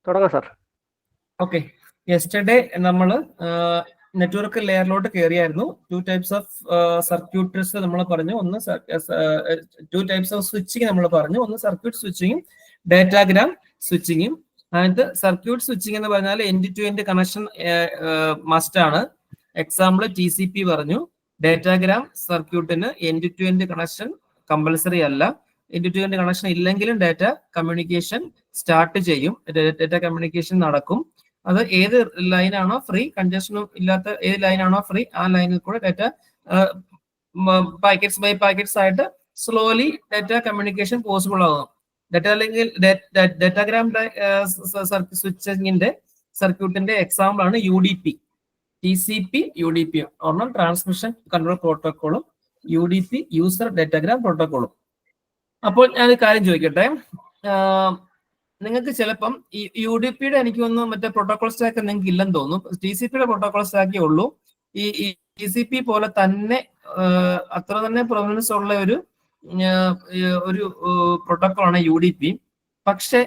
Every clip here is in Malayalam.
തുടങ്ങാം സാർ. ഓക്കെ, യെസ്റ്റർഡേ നമ്മൾ നെറ്റ്വർക്ക് ലെയറിലോട്ട് കയറിയായിരുന്നു. 2 types ഓഫ് സർക്യൂട്ട്സ് നമ്മൾ പറഞ്ഞു. ഒന്ന് 2 types ഓഫ് സ്വിച്ചിങ് നമ്മൾ പറഞ്ഞു. ഒന്ന് സർക്യൂട്ട് സ്വിച്ചിങ്ങും ഡാറ്റാഗ്രാം സ്വിച്ചിങ്ങും. അതിനകത്ത് സർക്യൂട്ട് സ്വിച്ചിങ് എന്ന് പറഞ്ഞാൽ end to end connection must ആണ്. എക്സാമ്പിൾ TCP പറഞ്ഞു. ഡാറ്റാഗ്രാം സർക്യൂട്ടിന് end to end connection compulsory അല്ല. എൻഡ് ടു എൻഡ് കണക്ഷൻ ഇല്ലെങ്കിലും ഡാറ്റ കമ്മ്യൂണിക്കേഷൻ സ്റ്റാർട്ട് ചെയ്യും, ഡാറ്റ കമ്മ്യൂണിക്കേഷൻ നടക്കും. അത് ഏത് ലൈനാണോ ഫ്രീ, കൺജഷനും ഇല്ലാത്ത ഏത് ലൈനാണോ ഫ്രീ, ആ ലൈനിൽ കൂടെ ഡാറ്റ പാക്കറ്റ്സ് ബൈ പാക്കറ്റ്സ് ആയിട്ട് സ്ലോലി ഡാറ്റ കമ്മ്യൂണിക്കേഷൻ പോസിബിൾ ആകും. ഡാറ്റ അല്ലെങ്കിൽ ഡാറ്റാഗ്രാം സ്വിച്ചിങ്ങിന്റെ സർക്യൂട്ടിന്റെ എക്സാമ്പിൾ ആണ് UDP, TCP, UDP ഒരെണ്ണം ട്രാൻസ്മിഷൻ കൺട്രോൾ പ്രോട്ടോക്കോളും UDP യൂസർ ഡാറ്റാഗ്രാം പ്രോട്ടോക്കോളും. അപ്പോൾ ഞാൻ കാര്യം ചോദിക്കട്ടെ, നിങ്ങൾക്ക് ചിലപ്പം ഈ UDPയുടെ എനിക്ക് തോന്നുന്നു മറ്റേ പ്രോട്ടോകോൾ സ്റ്റാക്ക് നിങ്ങൾക്ക് ഇല്ലെന്ന് തോന്നുന്നു. TCPയുടെ പ്രോട്ടോകോൾ സ്റ്റാക്കേ ഉള്ളൂ. ഈ TCP പോലെ തന്നെ അത്ര തന്നെ പ്രൊവനൻസ് ഉള്ള ഒരു പ്രോട്ടോകോൾ ആണ് UDP. പക്ഷെ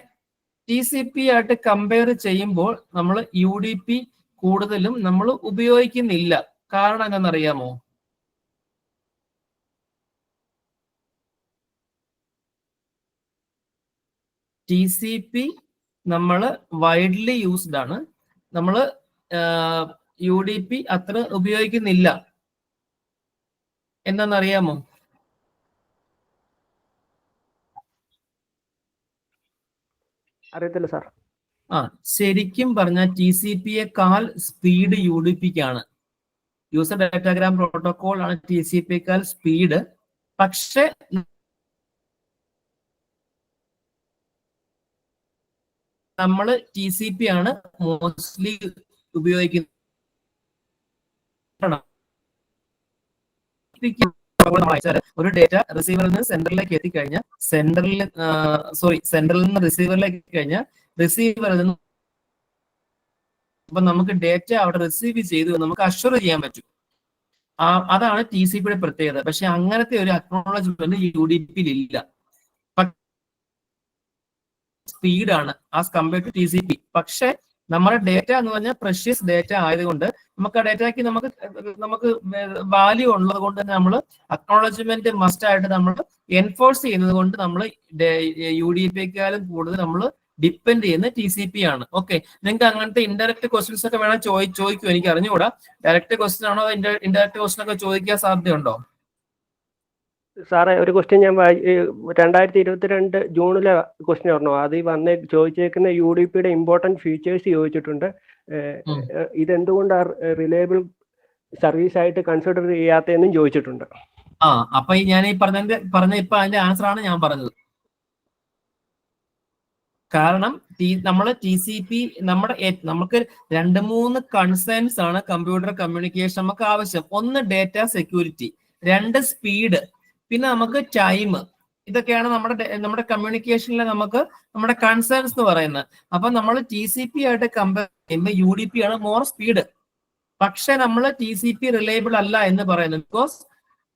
TCP ആയിട്ട് കമ്പയർ ചെയ്യുമ്പോൾ നമ്മൾ UDP കൂടുതലും നമ്മൾ ഉപയോഗിക്കുന്നില്ല. കാരണം എന്താണെന്നറിയാമോ? TCP നമ്മൾ വൈഡ്ലി യൂസ്ഡ് ആണ്, നമ്മൾ UDP അത്ര ഉപയോഗിക്കുന്നില്ല. എന്താണെന്നറിയാമോ? അറിയത്തില്ല സാർ. ശരിക്കും പറഞ്ഞാൽ TCPയേക്കാൾ സ്പീഡ് UDPക്കാണ്. യൂസർ ഡാറ്റാഗ്രാം പ്രോട്ടോകോൾ ആണ് TCPയേക്കാൾ സ്പീഡ്. പക്ഷെ നമ്മൾ TCP ആണ് മോസ്റ്റ്ലി ഉപയോഗിക്കുന്നത്. ഒരു ഡേറ്റ റിസീവറിൽ നിന്ന് സെന്ററിലേക്ക് എത്തിക്കഴിഞ്ഞാൽ സെന്ററിൽ നിന്ന് റിസീവറിലേക്ക് കഴിഞ്ഞാൽ റിസീവറിൽ നിന്ന് അപ്പൊ നമുക്ക് ഡേറ്റ അവിടെ റിസീവ് ചെയ്തു നമുക്ക് അഷ്വർ ചെയ്യാൻ പറ്റും. അതാണ് TCPയുടെ പ്രത്യേകത. പക്ഷെ അങ്ങനത്തെ ഒരു അക്നോളജ്മെന്റ് UDPയിൽ ഇല്ല. സ്പീഡാണ് ആസ് കമ്പയർഡ് ടു TCP. പക്ഷെ നമ്മുടെ ഡേറ്റ എന്ന് പറഞ്ഞാൽ പ്രഷ്യസ് ഡേറ്റ ആയതുകൊണ്ട് നമുക്ക് ആ ഡേറ്റയ്ക്ക് നമുക്ക് വാല്യൂ ഉള്ളത് കൊണ്ട് തന്നെ നമ്മൾ അക്നോളജ്മെന്റ് മസ്റ്റ് ആയിട്ട് നമ്മൾ എൻഫോഴ്സ് ചെയ്യുന്നത് കൊണ്ട് നമ്മൾ UDPയേക്കാളും കൂടുതൽ നമ്മൾ ഡിപ്പെൻഡ് ചെയ്യുന്ന TCP ആണ്. ഓക്കെ, നിങ്ങൾക്ക് അങ്ങനത്തെ ഇൻഡയറക്റ്റ് ക്വസ്റ്റ്യൻസ് ഒക്കെ വേണം ചോദിക്കും. എനിക്ക് അറിഞ്ഞുകൂടാ ഡയറക്റ്റ് ക്വസ്റ്റ്യൻ ആണോ ഇൻഡയറക്റ്റ് ക്വസ്റ്റ്യൻ ഒക്കെ ചോദിക്കാൻ സാധ്യതയുണ്ടോ? സാറേ, ഒരു ക്വസ്റ്റ്യൻ ഞാൻ 2022 ജൂണിലെ ക്വസ്റ്റ്യൻ പറഞ്ഞു. അത് ചോദിച്ചേക്കുന്ന UDPയുടെ ഇമ്പോർട്ടൻറ്റ് ഫീച്ചേഴ്സ് ചോദിച്ചിട്ടുണ്ട്. ഇതെന്തുകൊണ്ടാണ് റിലയബിൾ സർവീസ് ആയിട്ട് കൺസിഡർ ചെയ്യാത്തതെന്നും ചോദിച്ചിട്ടുണ്ട്. അപ്പൊ ഞാൻ ഈ പറഞ്ഞ ഇപ്പൊ അതിന്റെ ആൻസർ ആണ് ഞാൻ പറഞ്ഞത്. കാരണം നമ്മൾ TCP നമുക്ക് 2-3 കൺസേൺസ് ആണ് കമ്പ്യൂട്ടർ കമ്മ്യൂണിക്കേഷൻ നമുക്ക് ആവശ്യം. ഒന്ന് ഡേറ്റ സെക്യൂരിറ്റി, 2 സ്പീഡ്, പിന്നെ നമുക്ക് ടൈം. ഇതൊക്കെയാണ് നമ്മുടെ കമ്മ്യൂണിക്കേഷനിലെ നമ്മുടെ കൺസേൺസ് എന്ന് പറയുന്നത്. അപ്പൊ നമ്മൾ TCP ആയിട്ട് കമ്പയർ ചെയ്യുമ്പോൾ UDP ആണ് മോർ സ്പീഡ്. പക്ഷെ നമ്മൾ TCP റിലയബിൾ അല്ല എന്ന് പറയുന്നത് ബിക്കോസ്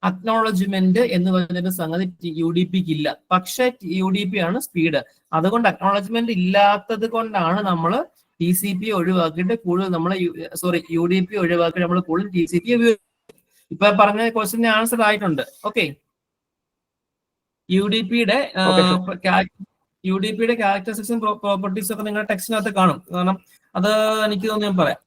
അക്നോളജ്മെന്റ് എന്ന് പറഞ്ഞൊരു സംഗതി UDPക്ക് ഇല്ല. പക്ഷെ UDP ആണ് സ്പീഡ്. അതുകൊണ്ട് അക്നോളജ്മെന്റ് ഇല്ലാത്തത് കൊണ്ടാണ് നമ്മൾ TCP ഒഴിവാക്കിയിട്ട് കൂടുതൽ UDP ഒഴിവാക്കിയിട്ട് നമ്മൾ കൂടുതൽ TCP ഉപയോഗിക്കും. ഇപ്പൊ പറഞ്ഞ ക്വസ്റ്റ്യന് ആൻസർ ആയിട്ടുണ്ട്. ഓക്കെ, UDPയുടെ ക്യാരക്ടറിസ്റ്റിക്സും പ്രോപ്പർട്ടീസും ഒക്കെ നിങ്ങളുടെ ടെക്സ്റ്റിനകത്ത് കാണും. കാരണം അത് എനിക്ക് തോന്നുന്നു ഞാൻ പറയാം.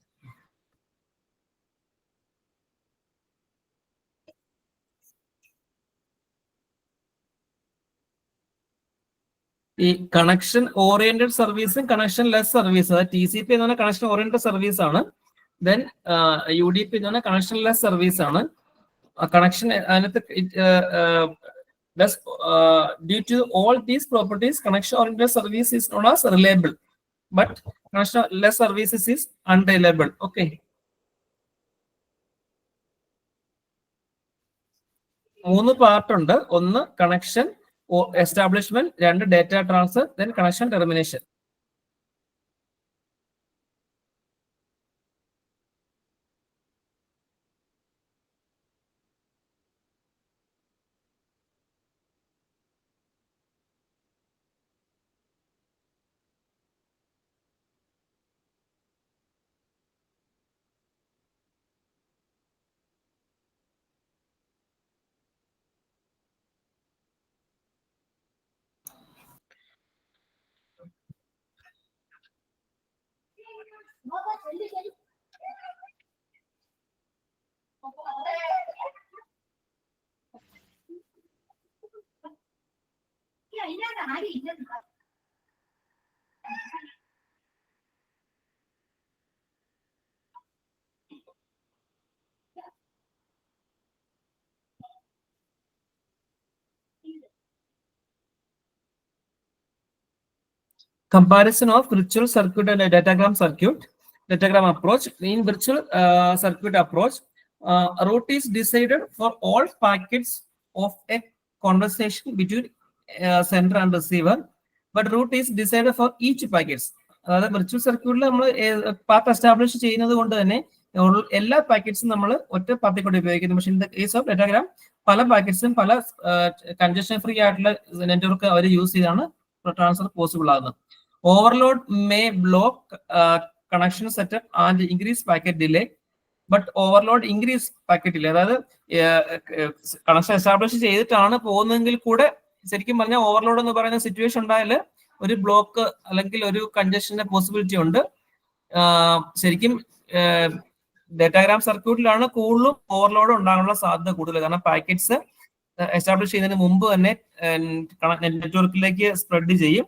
ഈ കണക്ഷൻ ഓറിയന്റഡ് സർവീസും കണക്ഷൻ ലെസ് സർവീസ്, അതായത് TCP എന്ന് പറഞ്ഞാൽ കണക്ഷൻ ഓറിയന്റഡ് സർവീസ് ആണ്. ദെൻ UDP എന്ന് പറഞ്ഞാൽ കണക്ഷൻ ലെസ് സർവീസ് ആണ്. കണക്ഷൻ അതിനകത്ത് due to all these properties, connection oriented service is known as reliable, but connection less services is unreliable. Okay, 3 part ഉണ്ട്. ഒന്ന് connection establishment, 2 data transfer, then connection termination. Comparison of virtual circuit and a datagram approach. In virtual circuit approach, route is decided for all packets of a conversation between sender and receiver, but route is decided for each packets. അതായത് വിർച്വൽ സർക്യൂട്ടിൽ നമ്മൾ പാത്ത് എസ്റ്റാബ്ലിഷ് ചെയ്യുന്നത് കൊണ്ട് തന്നെ എല്ലാ പാക്കറ്റ്സും നമ്മൾ ഒറ്റ പാത്തിൽ കൂടെ ഉപയോഗിക്കുന്നു. പക്ഷേ in the case of datagram പല പാക്കറ്റ്സും പല കൺജഷൻ ഫ്രീ ആയിട്ടുള്ള നെറ്റ്വർക്ക് അവർ യൂസ് ചെയ്താണ് ട്രാൻസ്ഫർ പോസിബിൾ ആകുന്നത്. Overload may block connection setup and increase packet delay, but overload increase packet delay. അതായത് കണക്ഷൻ എസ്റ്റാബ്ലിഷ് ചെയ്തിട്ടാണ് പോകുന്നതെങ്കിൽ കൂടെ ശരിക്കും പറഞ്ഞാൽ ഓവർലോഡ് എന്ന് പറയുന്ന സിറ്റുവേഷൻ ഉണ്ടായാൽ ഒരു ബ്ലോക്ക് അല്ലെങ്കിൽ ഒരു കൺജഷന്റെ പോസിബിലിറ്റി ഉണ്ട്. ശരിക്കും ഡാറ്റാഗ്രാം സർക്യൂട്ടിലാണ് കൂടുതലും ഓവർലോഡ് ഉണ്ടാകാനുള്ള സാധ്യത കൂടുതൽ. കാരണം പാക്കറ്റ്സ് എസ്റ്റാബ്ലിഷ് ചെയ്യുന്നതിന് മുമ്പ് തന്നെ നെറ്റ്വർക്കിലേക്ക് സ്പ്രെഡ് ചെയ്യും.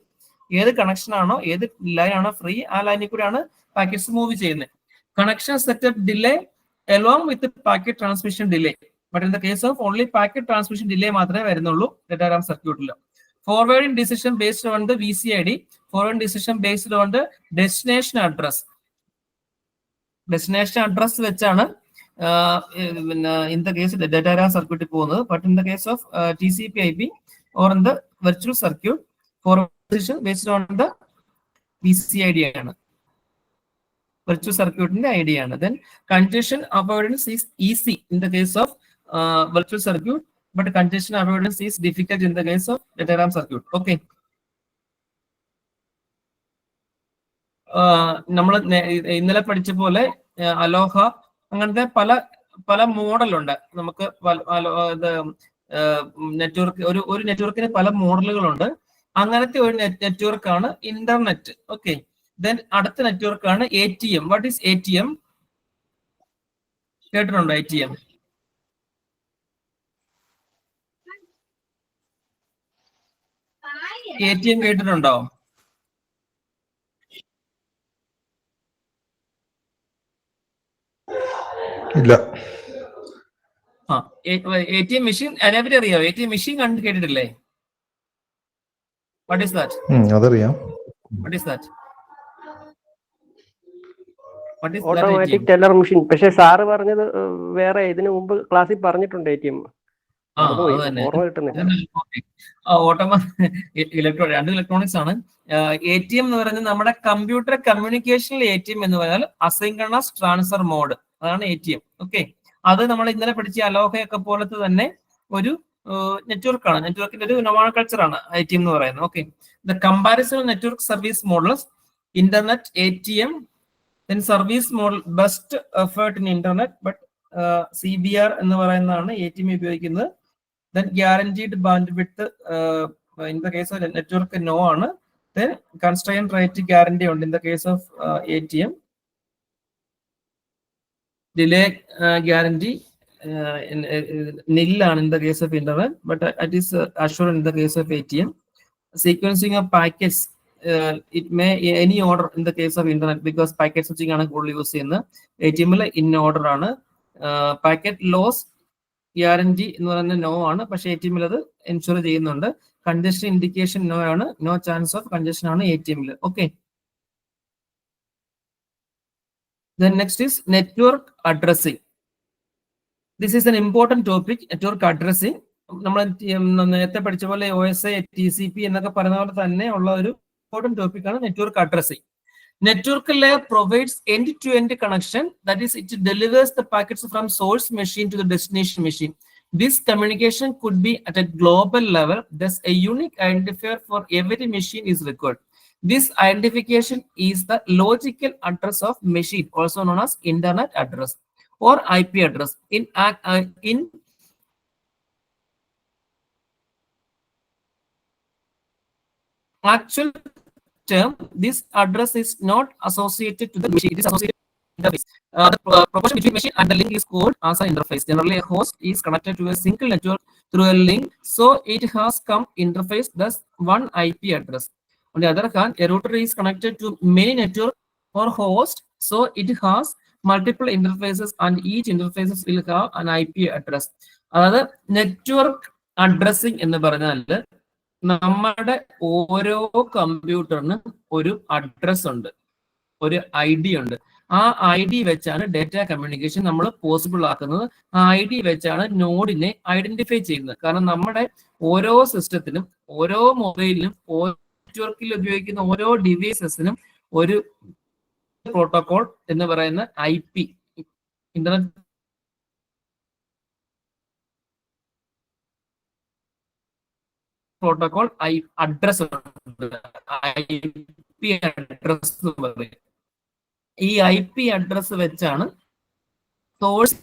ഏത് കണക്ഷൻ ആണോ ഏത് ലൈൻ ആണോ ഫ്രീ ആ ലൈനിൽ കൂടെയാണ് പാക്കറ്റ്സ് മൂവ് ചെയ്യുന്നത്. Connection setup delay along with packet transmission delay, but in the case of only packet transmission delay മാത്രമേ വരുന്നുള്ളൂ ഡാറ്റാഗ്രാം സർക്യൂട്ടിൽ. Forwarding decision based on the VCID, forwarding decision based on the destination address. Destination address വെച്ചാണ് in the case of the datagram സർക്യൂട്ടിൽ പോകുന്നത്. But in the case of TCP/IP or in the virtual circuit, forwarding decision based on the VCID ആണ്, virtual circuit ID ആണ്. Then congestion avoidance is easy in the case of virtual circuit, but congestion avoidance is difficult in the case of datagram circuit. Okay. നമ്മൾ ഇന്നലെ പഠിച്ച പോലെ അലോഹ അങ്ങനത്തെ പല മോഡൽ ഉണ്ട്. നമുക്ക് നെറ്റ്വർക്ക് ഒരു നെറ്റ്വർക്കിന് പല മോഡലുകളുണ്ട്. അങ്ങനത്തെ ഒരു നെറ്റ്വർക്കാണ് ഇന്റർനെറ്റ്. ഓക്കെ. ദെൻ അടുത്ത നെറ്റ്വർക്കാണ് ATM. What is ATM? കേട്ടിട്ടുണ്ടോ ATM? ATM കേട്ടിട്ടുണ്ടോ? ഇല്ല. ATM മെഷീൻ അനവധി അറിയാം. ATM മെഷീൻ കണ്ട് കേട്ടിട്ടില്ലേ? What is that? അതറിയാം. What is that? Automatic teller machine. പക്ഷെ സാറ് പറഞ്ഞത് വേറെ ഇതിനു മുമ്പ് ക്ലാസ്സിൽ പറഞ്ഞിട്ടുണ്ട് ATM. ഓർമ്മ കിട്ടുന്നില്ല. രണ്ട് ഇലക്ട്രോണിക്സ് ആണ്. ATM എന്ന് പറയുന്നത് നമ്മുടെ കമ്പ്യൂട്ടർ കമ്മ്യൂണിക്കേഷനിൽ ATM എന്ന് പറഞ്ഞാൽ അസിൻക്രണസ് ട്രാൻസ്ഫർ മോഡ്, അതാണ് ATM. ഓക്കെ. അത് നമ്മൾ ഇന്നലെ പഠിച്ച അലോഹയൊക്കെ പോലത്തെ തന്നെ ഒരു നെറ്റ്വർക്കാണ്. നെറ്റ്വർക്കിന്റെ ഒരു നോമൻക്ലച്ചർ ആണ് ATM എന്ന് പറയുന്നത്. Okay. The comparison network service models, internet, ATM, then service model, best effort in internet, but CBR എന്ന് പറയുന്നതാണ് ATM ഉപയോഗിക്കുന്നത്. Then guaranteed bandwidth in the case of network no ആണ്. ദെൻ കൺസ്ട്രെയിൻഡ് റേറ്റ് ഗ്യാരണ്ടി ഉണ്ട് in the case of ATM. Delay guarantee nil ആണ് in the case of internet, but it is assured in the case of ATM. Sequencing of packets, it may any order in the case of internet because packet switching ആണ് കൂടുതൽ യൂസ് ചെയ്യുന്നത്. ATM in order ആണ്. പാക്കറ്റ് ലോസ് ഗ്യാരണ്ടി എന്ന് പറയുന്നത് നോ ആണ്, പക്ഷേ ATM അത് എൻഷുർ ചെയ്യുന്നുണ്ട്. കൺജഷൻ ഇൻഡിക്കേഷൻ നോ ആണ്, നോ ചാൻസ് ഓഫ് കൺജഷൻ ആണ് ATM. Okay. Then next is network addressing. This is an important topic, network addressing. നമ്മൾ നേരത്തെ പഠിച്ച പോലെ OSI, TCP എന്നൊക്കെ പറയുന്ന പോലെ തന്നെ ഉള്ള ഒരു ഇമ്പോർട്ടന്റ് ടോപ്പിക് ആണ് network addressing. Network layer provides end-to-end connection, that is, it delivers the packets from source machine to the destination machine. This communication could be at a global level, thus a unique identifier for every machine is required. This identification is the logical address of machine, also known as internet address or IP address. In actual term, this address is not associated to the machine. It is associated interface. The proportion between machine and the link is called as an interface. Generally, a host is connected to a single network through a link, so it has come interface, thus one IP address. On the other hand, a router is connected to many network or host, so it has multiple interfaces and each interfaces will have an IP address. അതായത് നെറ്റ്വർക്ക് അഡ്രസ്സിംഗ് എന്ന് പറഞ്ഞാൽ നമ്മുടെ ഓരോ കമ്പ്യൂട്ടറിനും ഒരു അഡ്രസ് ഉണ്ട്, ഒരു ID ഉണ്ട്. ആ ID വെച്ചാണ് ഡേറ്റ കമ്മ്യൂണിക്കേഷൻ നമ്മൾ പോസിബിൾ ആക്കുന്നത്. ആ ID വെച്ചാണ് നോഡിനെ ഐഡന്റിഫൈ ചെയ്യുന്നത്. കാരണം നമ്മുടെ ഓരോ സിസ്റ്റത്തിനും ഓരോ മൊബൈലിനും ഓരോ നെറ്റ്വർക്കിൽ ഉപയോഗിക്കുന്ന ഓരോ ഡിവൈസസിനും ഒരു പ്രോട്ടോകോൾ എന്ന് പറയുന്ന IP, ഇന്റർനെറ്റ് പ്രോട്ടോകോൾ അഡ്രസ് ഉണ്ട്. IP അഡ്രസ് എന്ന് പറയും. ഈ IP അഡ്രസ് വെച്ചാണ് സോഴ്സ്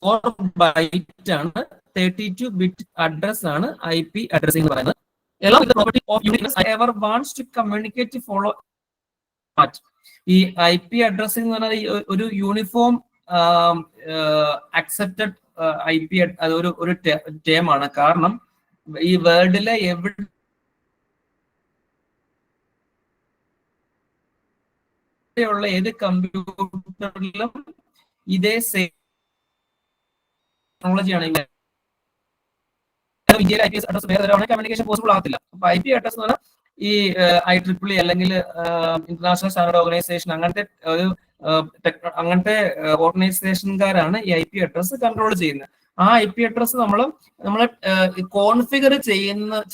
4 ബൈറ്റ് ആണ്, 32 ബിറ്റ് അഡ്രസ് ആണ് IP അഡ്രസ് എന്ന് പറയുന്നത്. Along with the property of uniqueness, whoever wants to communicate to follow that. ഈ IP അഡ്രസ്സിംഗ് എന്ന് പറഞ്ഞാൽ ഒരു യൂണിഫോം അക്സെപ്റ്റഡ് IP അത് ഒരു ടേം ആണ്. കാരണം ഈ വേൾഡിലെ എവിടെയുള്ള ഏത് കമ്പ്യൂട്ടറിലും ഇതേ സെയിം ടെക്നോളജിയാണ്. ഇന്ത്യയിൽ IP അഡ്രസ് വേറെ കമ്മ്യൂണിക്കേഷൻ പോസിബിൾ ആകത്തില്ല. അപ്പൊ IP അഡ്രസ് എന്ന് പറഞ്ഞാൽ ഈ IEEE അല്ലെങ്കിൽ ഇന്റർനാഷണൽ സ്റ്റാൻഡേർഡ് ഓർഗനൈസേഷൻ അങ്ങനത്തെ ഓർഗനൈസേഷൻകാരാണ് ഈ IP അഡ്രസ് കൺട്രോൾ ചെയ്യുന്നത്. ആ IP അഡ്രസ് നമ്മൾ കോൺഫിഗർ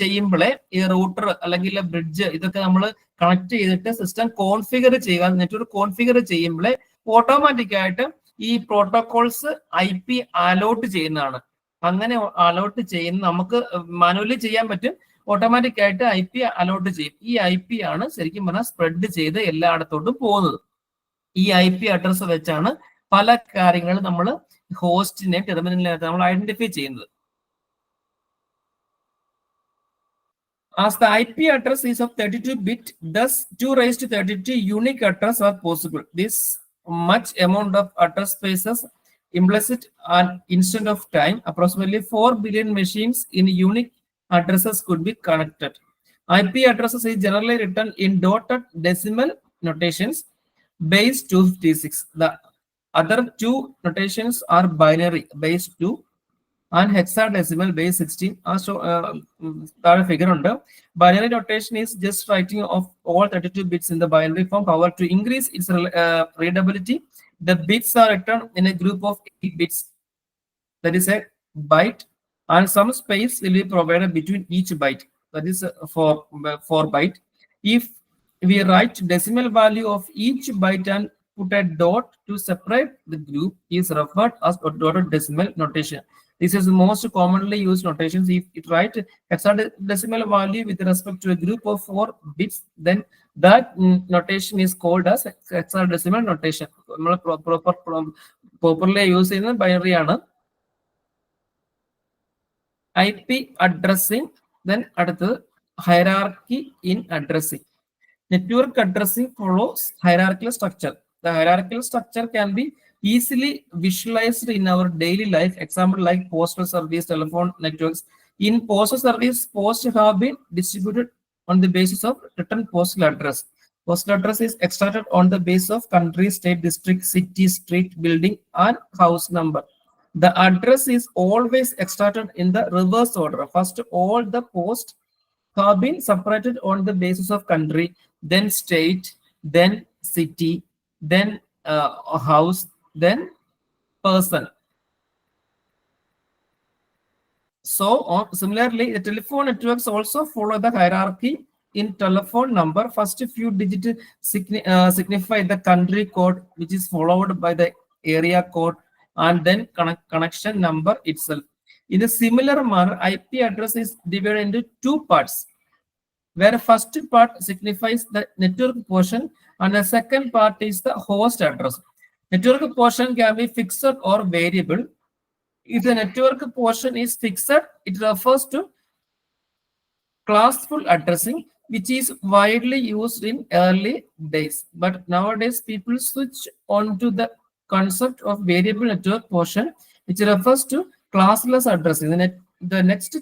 ചെയ്യുമ്പോഴേ ഈ റൂട്ടർ അല്ലെങ്കിൽ ബ്രിഡ്ജ് ഇതൊക്കെ നമ്മൾ കണക്ട് ചെയ്തിട്ട് സിസ്റ്റം കോൺഫിഗർ ചെയ്യുക, നെറ്റ്വർക്ക് കോൺഫിഗർ ചെയ്യുമ്പോഴേ ഓട്ടോമാറ്റിക് ആയിട്ട് ഈ പ്രോട്ടോകോൾസ് IP അലോട്ട് ചെയ്യുന്നതാണ്. അങ്ങനെ അലോട്ട് ചെയ്യുന്ന നമുക്ക് മാനുവലി ചെയ്യാൻ പറ്റും, ഓട്ടോമാറ്റിക് ആയിട്ട് IP അലോട്ട് ചെയ്യും. ഈ IP ആണ് ശരിക്കും പറഞ്ഞാൽ സ്പ്രെഡ് ചെയ്ത് എല്ലായിടത്തോട്ടും പോകുന്നത്. ഈ IP അഡ്രസ് വെച്ചാണ് പല കാര്യങ്ങളും നമ്മൾ ഹോസ്റ്റിനെ ടെർമിനലിനകത്ത് നമ്മൾ ഐഡന്റിഫൈ ചെയ്യുന്നത്. As the IP address is of 32-bit, thus 2 raised to 32 unique addresses are possible. This much amount of address spaces implicit an instant of time, approximately 4 billion machines in unique addresses could be connected. IP addresses is generally written in dotted decimal notations base 256. The other two notations are binary base 2 and hexadecimal base 16. Also, figure under binary notation is just writing of all 32 bits in the binary form. However, to increase its readability, the bits are written in a group of 8 bits, that is a byte, and some space will be provided between each byte, that is 4 byte. If we write decimal value of each byte and put a dot to separate the group, is referred as dotted decimal notation. This is the most commonly used notations. If it write hexadecimal value with respect to a group of 4 bits, then that notation is called as hexadecimal notation. Properly used in binary ആണ്. IP addressing, then അടുത്തത് hierarchy in addressing. Network addressing follows hierarchical structure. The hierarchical structure can be easily visualized in our daily life. Example like postal service, telephone networks. In postal service, posts have been distributed on the basis of written postal address. Postal address is extracted on the basis of country, state, district, city, street, building, and house number. The address is always extracted in the reverse order. First, all the posts have been separated on the basis of country, then state, then city, then house, then person. So similarly, the telephone networks also follow the hierarchy in telephone number. First few digits signify the country code, which is followed by the area code, and then connection number itself. In a similar manner, IP address is divided into 2 parts, where first part signifies the network portion and the second part is the host address. Network portion can be fixed or variable. If the network portion is fixed, it refers to classful addressing, which is widely used in early days. But nowadays, people switch on to the concept of variable network portion, which refers to classless addressing. The next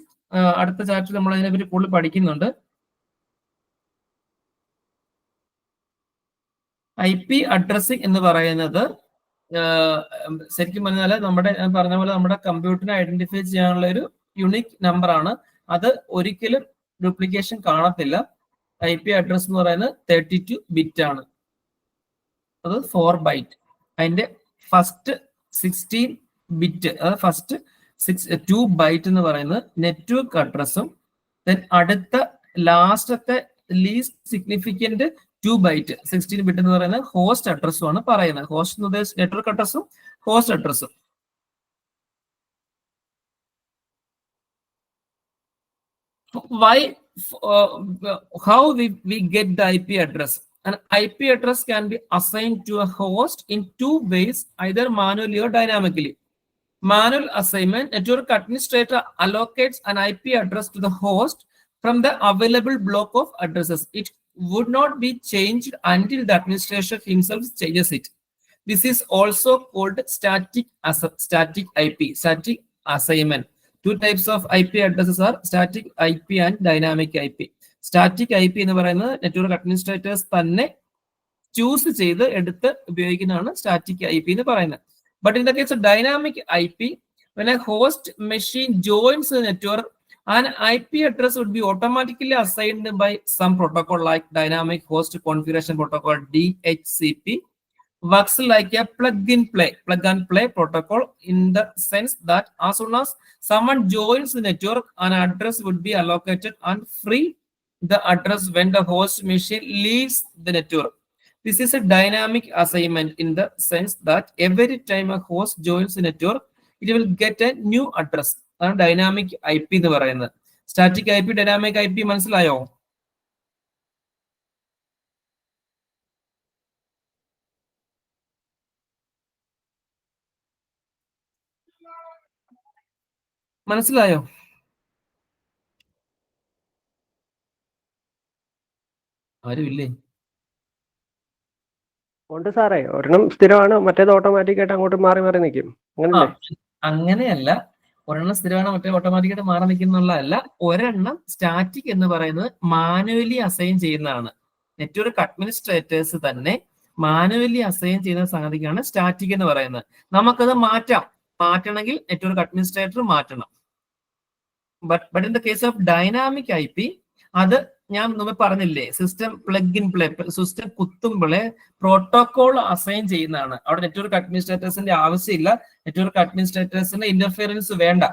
അടുത്ത ചാപ്റ്റർ നമ്മൾ അതിനെപ്പറ്റി കൂടുതൽ പഠിക്കുന്നുണ്ട്. IP അഡ്രസ്സിംഗ് എന്ന് പറയുന്നത് ശരിക്കും പറഞ്ഞാൽ നമ്മുടെ പറഞ്ഞ പോലെ നമ്മുടെ കമ്പ്യൂട്ടറിനെ ഐഡന്റിഫൈ ചെയ്യാനുള്ള ഒരു യുണീക് നമ്പർ ആണ്. അത് ഒരിക്കലും ഡ്യൂപ്ലിക്കേഷൻ കാണത്തില്ല. IP അഡ്രസ് എന്ന് പറയുന്നത് 32 ബിറ്റ് ആണ്. അത് 4 ബൈറ്റ്. അതിന്റെ ഫസ്റ്റ് 16 ബിറ്റ്, അതായത് ഫസ്റ്റ് 2 ബൈറ്റ് എന്ന് പറയുന്നത് നെറ്റ്വർക്ക് അഡ്രസ്സും, ദെൻ അടുത്ത ലാസ്റ്റത്തെ ലീസ്റ്റ് സിഗ്നിഫിക്കന്റ് 2 ബൈറ്റ് 16 ബിറ്റ് എന്ന് പറയുന്നത് ഹോസ്റ്റ് അഡ്രസ്സും ആണ് പറയുന്നത്. ഹോസ്റ്റ് എന്ന് ഉദ്ദേശിച്ച് നെറ്റ്വർക്ക് അഡ്രസ്സും ഹോസ്റ്റ് അഡ്രസ്സും. Why? How we get the IP address? An IP address can be assigned to a host in 2 ways, either manually or dynamically. Manual assignment: network administrator allocates an IP address to the host from the available block of addresses. It would not be changed until the administrator himself changes it. This is also called static IP, static assignment. 2 types of IP addresses are static IP and dynamic IP. Static IP എന്ന് പറയുന്നത് നെറ്റ്വർക്ക് അഡ്മിനിസ്ട്രേറ്റേഴ്സ് തന്നെ ചൂസ് ചെയ്ത് എടുത്ത് ഉപയോഗിക്കുന്നതാണ് സ്റ്റാറ്റിക് IP എന്ന് പറയുന്നത്. But in the case of dynamic IP, when a host machine joins the network, an IP address would be automatically assigned by some protocol like Dynamic Host Configuration Protocol, DHCP. Works like a plug and play protocol in the sense that as soon as someone joins the network, an address would be allocated and free the address when the host machine leaves the network. This is a dynamic assignment in the sense that every time a host joins the network, it will get a new address. അതാണ് ഡൈനാമിക് IP എന്ന് പറയുന്നത്. സ്റ്റാറ്റിക് IP, ഡൈനാമിക് IP മനസ്സിലായോ? മനസ്സിലായോ? ആരുമില്ലേ? ഉണ്ട് സാറേ. ഒരെണ്ണം സ്ഥിരമാണ്, മറ്റേത് ഓട്ടോമാറ്റിക് ആയിട്ട് അങ്ങോട്ട് മാറി മാറി നിൽക്കും. അങ്ങനെയല്ല, ഒരെണ്ണം സ്ഥിരമാണ് മറ്റേ ഓട്ടോമാറ്റിക്കായിട്ട് മാറി നിൽക്കുന്നുള്ളതല്ല. ഒരെണ്ണം സ്റ്റാറ്റിക് എന്ന് പറയുന്നത് മാനുവലി അസൈൻ ചെയ്യുന്നതാണ്. നെറ്റ്വർക്ക് അഡ്മിനിസ്ട്രേറ്റേഴ്സ് തന്നെ മാനുവലി അസൈൻ ചെയ്യുന്ന സംഗതിക്കാണ് സ്റ്റാറ്റിക് എന്ന് പറയുന്നത്. നമുക്കത് മാറ്റണമെങ്കിൽ നെറ്റ്വർക്ക് അഡ്മിനിസ്ട്രേറ്റർ മാറ്റണം. But in the case of dynamic IP, അത് ഞാൻ മുമ്പ് പറഞ്ഞില്ലേ, system plug in play, system കുത്തുമ്പോഴേ പ്രോട്ടോകോൾ അസൈൻ ചെയ്യുന്നതാണ്. അവിടെ നെറ്റ്വർക്ക് അഡ്മിനിസ്ട്രേറ്റേഴ്സിന്റെ ആവശ്യമില്ല, നെറ്റ്വർക്ക് അഡ്മിനിസ്ട്രേറ്റേഴ്സിന്റെ ഇന്റർഫിയറൻസ് വേണ്ട.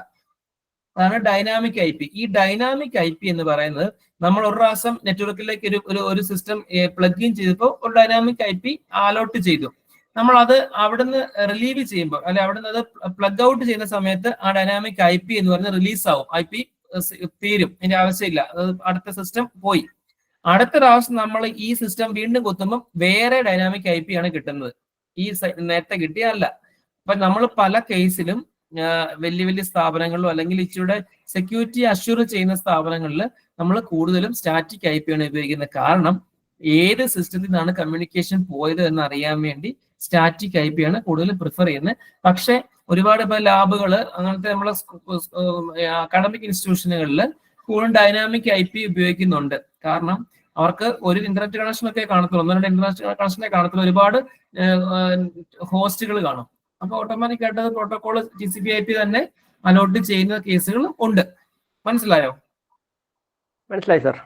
അതാണ് ഡൈനാമിക് IP. ഈ ഡൈനാമിക് IP എന്ന് പറയുന്നത് നമ്മൾ ഒരു പ്രാവശ്യം നെറ്റ്വർക്കിലേക്ക് ഒരു സിസ്റ്റം പ്ലഗ് ഇൻ ചെയ്തപ്പോൾ ഒരു ഡൈനാമിക് IP അലോട്ട് ചെയ്തു. നമ്മൾ അത് അവിടുന്ന് റിലീവ് ചെയ്യുമ്പോൾ, അല്ലെ അവിടുന്ന് അത് പ്ലഗ് ഔട്ട് ചെയ്യുന്ന സമയത്ത് ആ ഡൈനാമിക് IP എന്ന് പറയുന്നത് റിലീസ് ആവും. IP തീരും, ഇതിന്റെ ആവശ്യമില്ല, അടുത്ത സിസ്റ്റം പോയി. അടുത്ത പ്രാവശ്യം നമ്മൾ ഈ സിസ്റ്റം വീണ്ടും കുത്തുമ്പോൾ വേറെ ഡൈനാമിക് IP ആണ് കിട്ടുന്നത്, ഈ നേരത്തെ കിട്ടിയല്ല. അപ്പൊ നമ്മൾ പല കേസിലും വലിയ വലിയ സ്ഥാപനങ്ങളിലോ അല്ലെങ്കിൽ ഇച്ചിരി സെക്യൂരിറ്റി അഷ്യൂർ ചെയ്യുന്ന സ്ഥാപനങ്ങളിൽ നമ്മൾ കൂടുതലും സ്റ്റാറ്റിക് IP ആണ് ഉപയോഗിക്കുന്നത്. കാരണം ഏത് സിസ്റ്റത്തിൽ നിന്നാണ് കമ്മ്യൂണിക്കേഷൻ പോയത് എന്ന് അറിയാൻ വേണ്ടി സ്റ്റാറ്റിക് IP ആണ് കൂടുതൽ പ്രിഫർ ചെയ്യുന്നത്. പക്ഷെ ഒരുപാട് ഇപ്പൊ ലാബുകള് അങ്ങനത്തെ നമ്മളെ അക്കാഡമിക് ഇൻസ്റ്റിറ്റ്യൂഷനുകളിൽ കൂടുതൽ ഡൈനാമിക് IP ഉപയോഗിക്കുന്നുണ്ട്. കാരണം അവർക്ക് ഒരു ഇന്റർനെറ്റ് കണക്ഷൻ ഒക്കെ കാണത്തുള്ളൂ, 1-2 ഇന്റർനെറ്റ് കണക്ഷനെ കാണത്തുള്ളൂ, ഒരുപാട് ഹോസ്റ്റുകൾ കാണും. അപ്പൊ ഓട്ടോമാറ്റിക് ആയിട്ട് പ്രോട്ടോകോൾ TCP IP തന്നെ അലോട്ട് ചെയ്യുന്ന കേസുകൾ ഉണ്ട്. മനസ്സിലായോ? മനസ്സിലായി sir.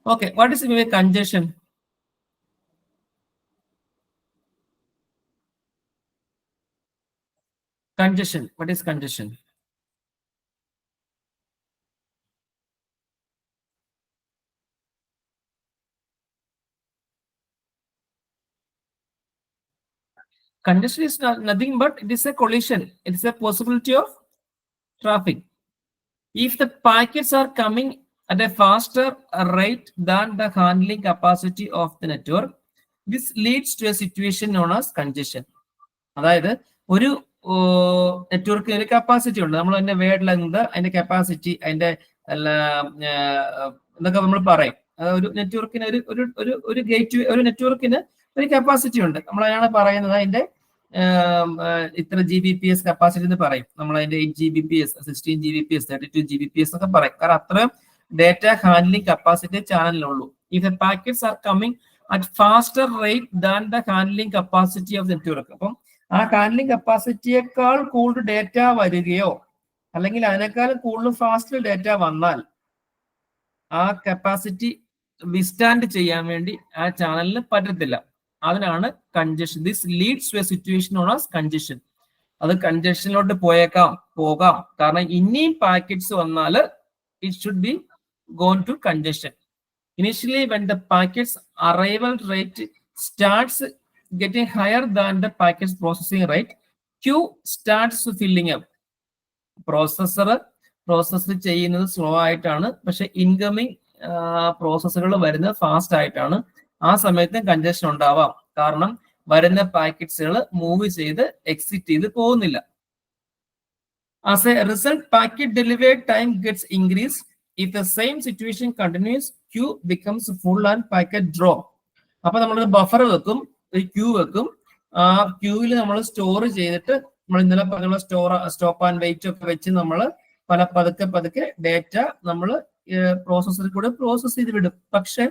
Okay, what is congestion? Congestion. What is congestion? Congestion is nothing but it is a collision. It is a possibility of traffic. If the packets are coming at a faster rate than the handling capacity of the network, this leads to a situation known as congestion. അതായത് നെറ്റ്വർക്കിന് ഒരു കപ്പാസിറ്റി ഉണ്ട്. നമ്മൾ അതിന്റെ വേഡ് ലെങ്ത്, അതിന്റെ കപ്പാസിറ്റി, അതിന്റെ എന്നൊക്കെ നമ്മൾ പറയും. ഒരു നെറ്റ്വർക്കിന് ഒരു ഗേറ്റ് ഒരു നെറ്റ്വർക്കിന് ഒരു കപ്പാസിറ്റി ഉണ്ട്. നമ്മൾ അതിനാണ് പറയുന്നത് അതിന്റെ ഇത്ര GBps കപ്പാസിറ്റി എന്ന് പറയും. നമ്മൾ അതിന്റെ 8 GBps, 16 GBps, 32 GBps ഒക്കെ പറയും. കാരണം അത്രയും ഡേറ്റ ഹാൻഡ്ലിംഗ് കപ്പാസിറ്റി ചാനലിനുള്ളൂ. If the packets are coming at faster rate than the handling capacity of network, അപ്പം ആ ഹാൻഡ്ലിംഗ് കപ്പാസിറ്റിയേക്കാൾ കൂടുതൽ ഡേറ്റ വരികയോ അല്ലെങ്കിൽ അതിനേക്കാളും കൂടുതൽ ഫാസ്റ്റ് ഡേറ്റ വന്നാൽ ആ കപ്പാസിറ്റി വിസ്റ്റാൻഡ് ചെയ്യാൻ വേണ്ടി ആ ചാനലിന് പറ്റത്തില്ല. അതിനാണ് congestion. This leads to a situation known as congestion. അത് കൺജഷനിലോട്ട് പോകാം. കാരണം ഇനിയും പാക്കറ്റ്സ് വന്നാൽ it should be gone to congestion. Initially, when the packet's arrival rate starts getting higher than the packet's processing rate, queue starts filling up. Process ചെയ്യുന്നത് സ്ലോ ആയിട്ടാണ്, പക്ഷെ ഇൻകമിങ് പ്രോസസ്സുകൾ വരുന്നത് ഫാസ്റ്റ് ആയിട്ടാണ്. ആ സമയത്ത് കൺജഷൻ ഉണ്ടാവാം. കാരണം വരുന്ന പാക്കറ്റ്സുകൾ മൂവ് ചെയ്ത് എക്സിറ്റ് ചെയ്ത് പോകുന്നില്ല. As a result, packet delivery time gets increased. If the same situation continues, queue becomes full and packet drop. അപ്പൊ നമ്മളൊരു ബഫർ വെക്കും, ഒരു ക്യൂ വെക്കും. ആ ക്യൂവിൽ നമ്മൾ സ്റ്റോർ ചെയ്തിട്ട് നമ്മൾ ഇന്നലെ പറഞ്ഞ സ്റ്റോപ്പ് ആൻഡ് വെയിറ്റ് ഒക്കെ വെച്ച് നമ്മൾ പതുക്കെ ഡേറ്റ നമ്മൾ പ്രോസസ്സറിൽ കൂടെ പ്രോസസ് ചെയ്ത് വിടും. പക്ഷെ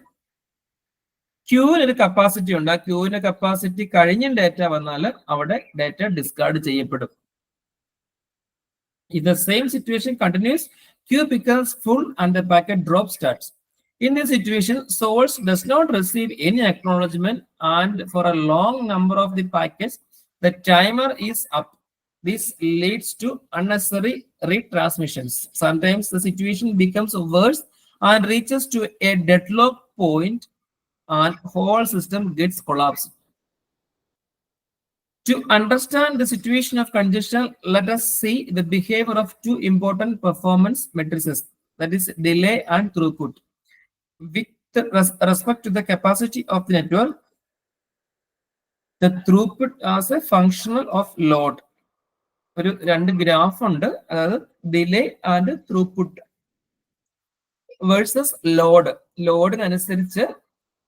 ക്യൂവിന് ഒരു കപ്പാസിറ്റി ഉണ്ട്. ആ ക്യൂവിന്റെ കപ്പാസിറ്റി കഴിഞ്ഞ ഡേറ്റ വന്നാൽ അവിടെ ഡേറ്റ ഡിസ്കാർഡ് ചെയ്യപ്പെടും. If the same situation continues, queue becomes full and the packet drop starts. In this situation, source does not receive any acknowledgement, and for a long number of the packets, the timer is up. This leads to unnecessary retransmissions. Sometimes the situation becomes worse and reaches to a deadlock point, and whole system gets collapsed. To understand the situation of congestion, let us see the behavior of two important performance matrices, that is delay and throughput. With respect to the capacity of the network, the throughput as a functional of load. ഒരു രണ്ട് ഗ്രാഫ് ഉണ്ട്, അതായത് delay and throughput versus load. ലോഡിനനുസരിച്ച്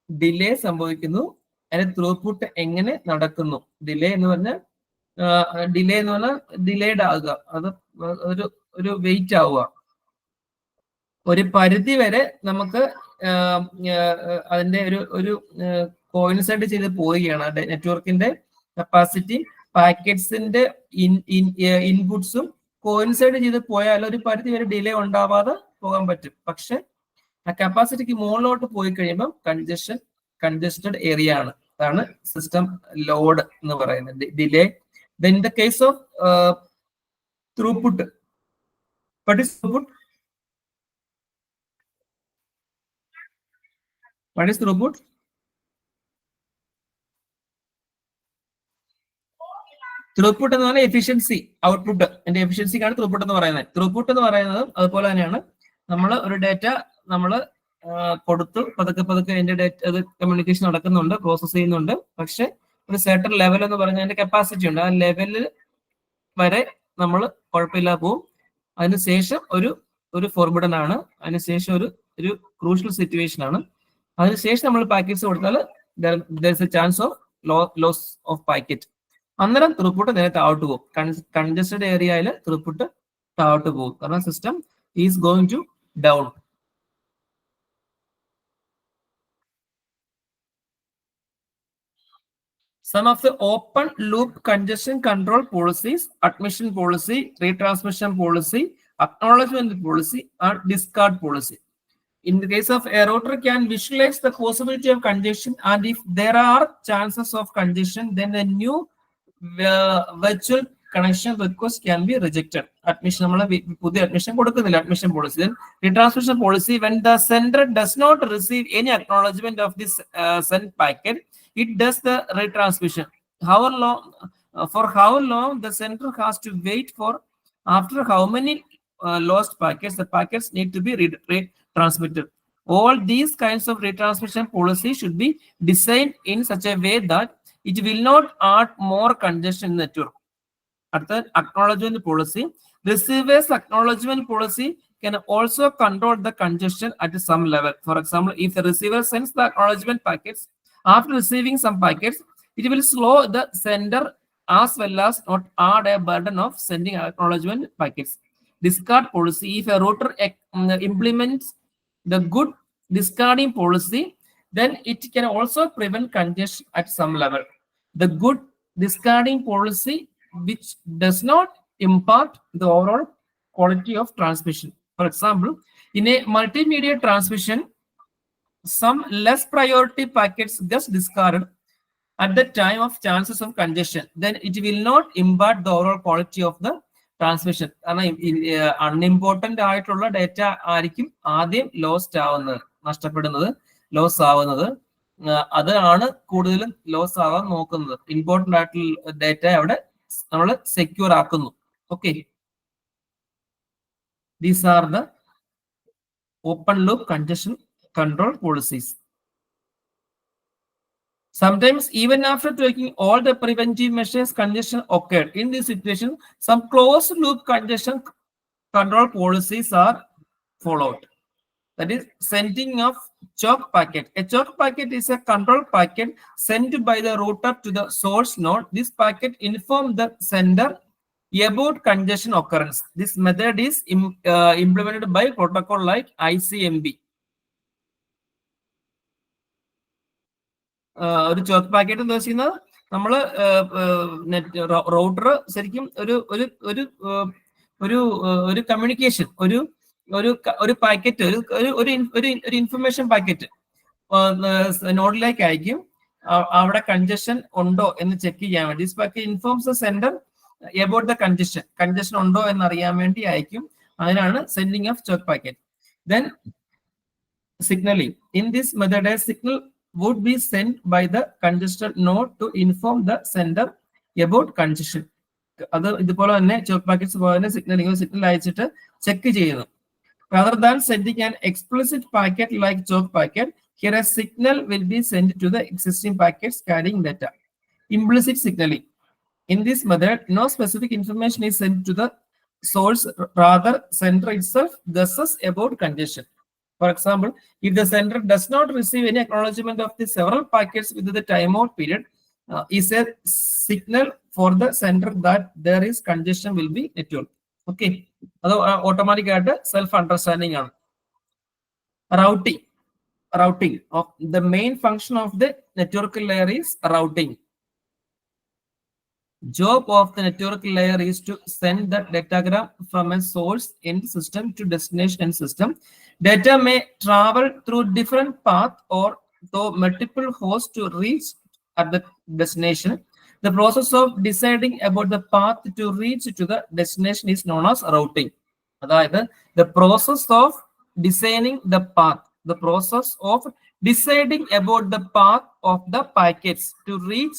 ഡിലേ സംഭവിക്കുന്നു, അതിന്റെ ത്രൂപുട്ട് എങ്ങനെ നടക്കുന്നു. ഡിലേ എന്ന് പറഞ്ഞാൽ ഡിലേഡ് ആകുക, അത് ഒരു വെയിറ്റ് ആവുക. ഒരു പരിധി വരെ നമുക്ക് അതിന്റെ ഒരു കോയിൻസൈഡ് ചെയ്ത് പോവുകയാണ്. നെറ്റ്വർക്കിന്റെ കപ്പാസിറ്റി പാക്കറ്റ്സിന്റെ ഇൻപുട്സും കോയിൻസൈഡ് ചെയ്ത് പോയാൽ ഒരു പരിധി വരെ ഡിലേ ഉണ്ടാവാതെ പോകാൻ പറ്റും. പക്ഷെ ആ കപ്പാസിറ്റിക്ക് മുകളിലോട്ട് പോയി കഴിയുമ്പോൾ കൺജസ്റ്റഡ് ഏരിയ ആണ്. അതാണ് സിസ്റ്റം ലോഡ് എന്ന് പറയുന്നത്. Delay. Then in the case of throughput, what is throughput? What is throughput? Throughput എന്ന് പറഞ്ഞാൽ എഫിഷ്യൻസി, ഔട്ട്പുട്ട്. എന്റെ എഫിഷ്യൻസിക്കാണ് ത്രൂപുട്ട് എന്ന് പറയുന്നത്. ത്രൂപുട്ട് എന്ന് പറയുന്നത് അതുപോലെ തന്നെയാണ്. നമ്മൾ ഒരു ഡേറ്റ നമ്മൾ കൊടുത്തു, പതുക്കെ അതിന്റെ ഡേറ്റ അത് കമ്മ്യൂണിക്കേഷൻ നടക്കുന്നുണ്ട്, പ്രോസസ് ചെയ്യുന്നുണ്ട്. പക്ഷെ ഒരു സെർട്ടൺ ലെവൽ എന്ന് പറഞ്ഞാൽ അതിന്റെ കപ്പാസിറ്റി ഉണ്ട്. ആ ലെവലിൽ വരെ നമ്മൾ കുഴപ്പമില്ലാതെ പോവും. അതിനുശേഷം ഒരു ഫോർബിഡൻ ആണ്. അതിനുശേഷം ഒരു ക്രൂഷ്യൽ സിറ്റുവേഷൻ ആണ്. അതിനുശേഷം നമ്മൾ പാക്കറ്റ്സ് കൊടുത്താൽ there is a chance of loss of packet. അന്നേരം ത്രൂപുട്ട് നേരെ താഴോട്ട് പോകും. കൺജസ്റ്റഡ് ഏരിയയിൽ ത്രൂപുട്ട് താഴോട്ട് പോകും. കാരണം system is going to down. Some of the open loop congestion control policies, admission policy, retransmission policy, acknowledgement policy, and discard policy. In the case of a router can visualize the possibility of congestion, and if there are chances of congestion, then a new virtual connection request can be rejected. Admission nammal pudhiya admission kodukkundilla. Admission policy. Then retransmission policy, when the sender does not receive any acknowledgement of this sent packet, it does the retransmission. For how long the sender has to wait for, after how many lost packets the packets need to be retransmitted. All these kinds of retransmission policy should be designed in such a way that it will not add more congestion in the network. At the acknowledgement policy, receiver's acknowledgement policy can also control the congestion at some level. For example, if the receiver sends the acknowledgement packets, after receiving some packets, it will slow the sender as well as not add a burden of sending acknowledgement packets. Discard policy, if a router implements the good discarding policy, then it can also prevent congestion at some level. The good discarding policy which does not impart the overall quality of transmission. For example, in a multimedia transmission, some less priority packets just discarded at the time of chances of congestion, then it will not impart the overall quality of the transmission. കാരണം അൺഇമ്പോർട്ടന്റ് ആയിട്ടുള്ള ഡേറ്റ ആയിരിക്കും ആദ്യം ലോസ്റ്റ് ആവുന്നത്, നഷ്ടപ്പെടുന്നത്, ലോസ് ആവുന്നത്. അതാണ് കൂടുതലും ലോസ് ആവാൻ നോക്കുന്നത്. ഇമ്പോർട്ടന്റ് ആയിട്ടുള്ള ഡേറ്റ അവിടെ നമ്മൾ സെക്യൂർ ആക്കുന്നു. Okay, these are the open loop congestion control policies. Sometimes, even after taking all the preventive measures, congestion occurred. In this situation, some closed loop congestion control policies are followed. That is, sending of choke packet. A choke packet is a control packet sent by the router to the source node. This packet informs the sender about congestion occurrence. This method is implemented by protocol like ICMP. ഒരു ചോക്ക് പാക്കറ്റ് എന്ന് വെച്ചാൽ നമ്മള് റൗട്ടർ ശരിക്കും ഒരു കമ്മ്യൂണിക്കേഷൻ, ഒരു പാക്കറ്റ്, ഒരു ഇൻഫർമേഷൻ പാക്കറ്റ് നോഡിലേക്ക് അയക്കും. അവിടെ കൺജഷൻ ഉണ്ടോ എന്ന് ചെക്ക് ചെയ്യാൻ വേണ്ടി. This packet informs the sender about the congestion ഉണ്ടോ എന്ന് അറിയാൻ വേണ്ടി അയക്കും. അതിനാണ് sending of choke packet. Then signaling. In this method, a signal would be sent by the congested node to inform the sender about congestion. അത് ഇതുപോലെ തന്നെ ചോക്ക് പാക്കറ്റ്സ് പോലെ തന്നെ സിഗ്നൽ അയച്ചിട്ട് ചെക്ക് ചെയ്യുന്നു. Rather than sending an explicit packet like choke packet, here a signal will be sent to the existing packets carrying data. Implicit signaling. In this method, no specific information is sent to the source, rather sender itself guesses about congestion. For example, if the sender does not receive any acknowledgement of the several packets within the timeout period, is a signal for the sender that there is congestion will be network. Okay, അത് ഓട്ടോമാറ്റിക് ആയിട്ട് സെൽഫ് അണ്ടർസ്റ്റാൻഡിംഗ് ആണ്. Routing of the main function of the network layer is routing. Job of the network layer is to send the datagram from a source end system to destination end system. Data may travel through different paths or through multiple hosts to reach at the destination. The process of deciding about the path to reach to the destination is known as routing. അതായത് the process of designing the path, the process of deciding about the path of the packets to reach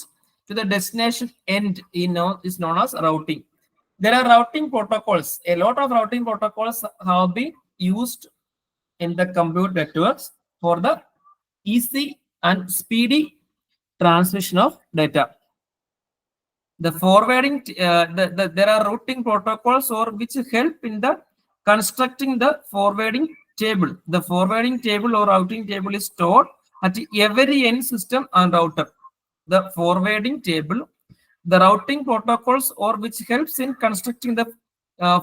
to the destination end is known as routing. There are routing protocols. A lot of routing protocols have been used in the computer networks for the easy and speedy transmission of data. The forwarding, there are routing protocols or which help in the constructing the forwarding table. The forwarding table or routing table is stored at every end system and router. The forwarding table, the routing protocols or which helps in constructing the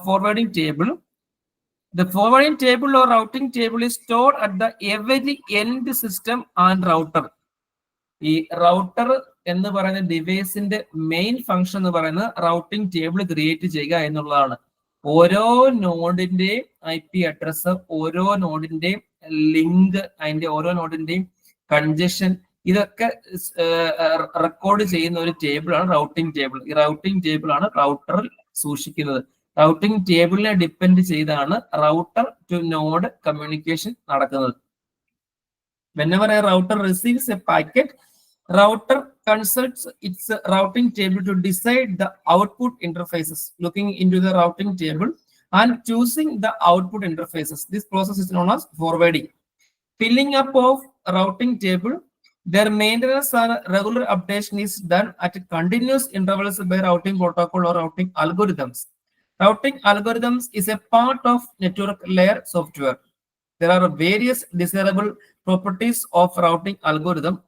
forwarding table. The forwarding table or routing table is stored at the every end system and router. ഈ റൗട്ടർ എന്ന് പറയുന്ന ഡിവൈസിന്റെ മെയിൻ ഫംഗ്ഷൻ എന്ന് പറയുന്നത് റൗട്ടിംഗ് ടേബിൾ ക്രിയേറ്റ് ചെയ്യുക എന്നുള്ളതാണ്. ഓരോ നോഡിന്റെയും IP അഡ്രസ്, ഓരോ നോഡിന്റെയും ലിങ്ക്, അതിന്റെ ഓരോ നോഡിന്റെയും കൺജഷൻ, ഇതൊക്കെ റെക്കോർഡ് ചെയ്യുന്ന ഒരു ടേബിളാണ് റൗട്ടിംഗ് ടേബിൾ. ഈ റൗട്ടിംഗ് ടേബിൾ ആണ് റൗട്ടറിൽ സൂക്ഷിക്കുന്നത്. റൗട്ടിംഗ് ടേബിളിനെ ഡിപ്പെൻഡ് ചെയ്താണ് റൗട്ടർ ടു നോഡ് കമ്മ്യൂണിക്കേഷൻ നടക്കുന്നത്. Whenever a router receives a packet, router consults its routing table to decide the output interfaces, looking into the routing table and choosing the output interfaces. This process is known as forwarding. Filling up of routing table. Their maintenance and regular updation is done at continuous intervals by routing protocol or routing algorithms. Routing algorithms is a part of network layer software. There are various desirable properties of routing algorithm.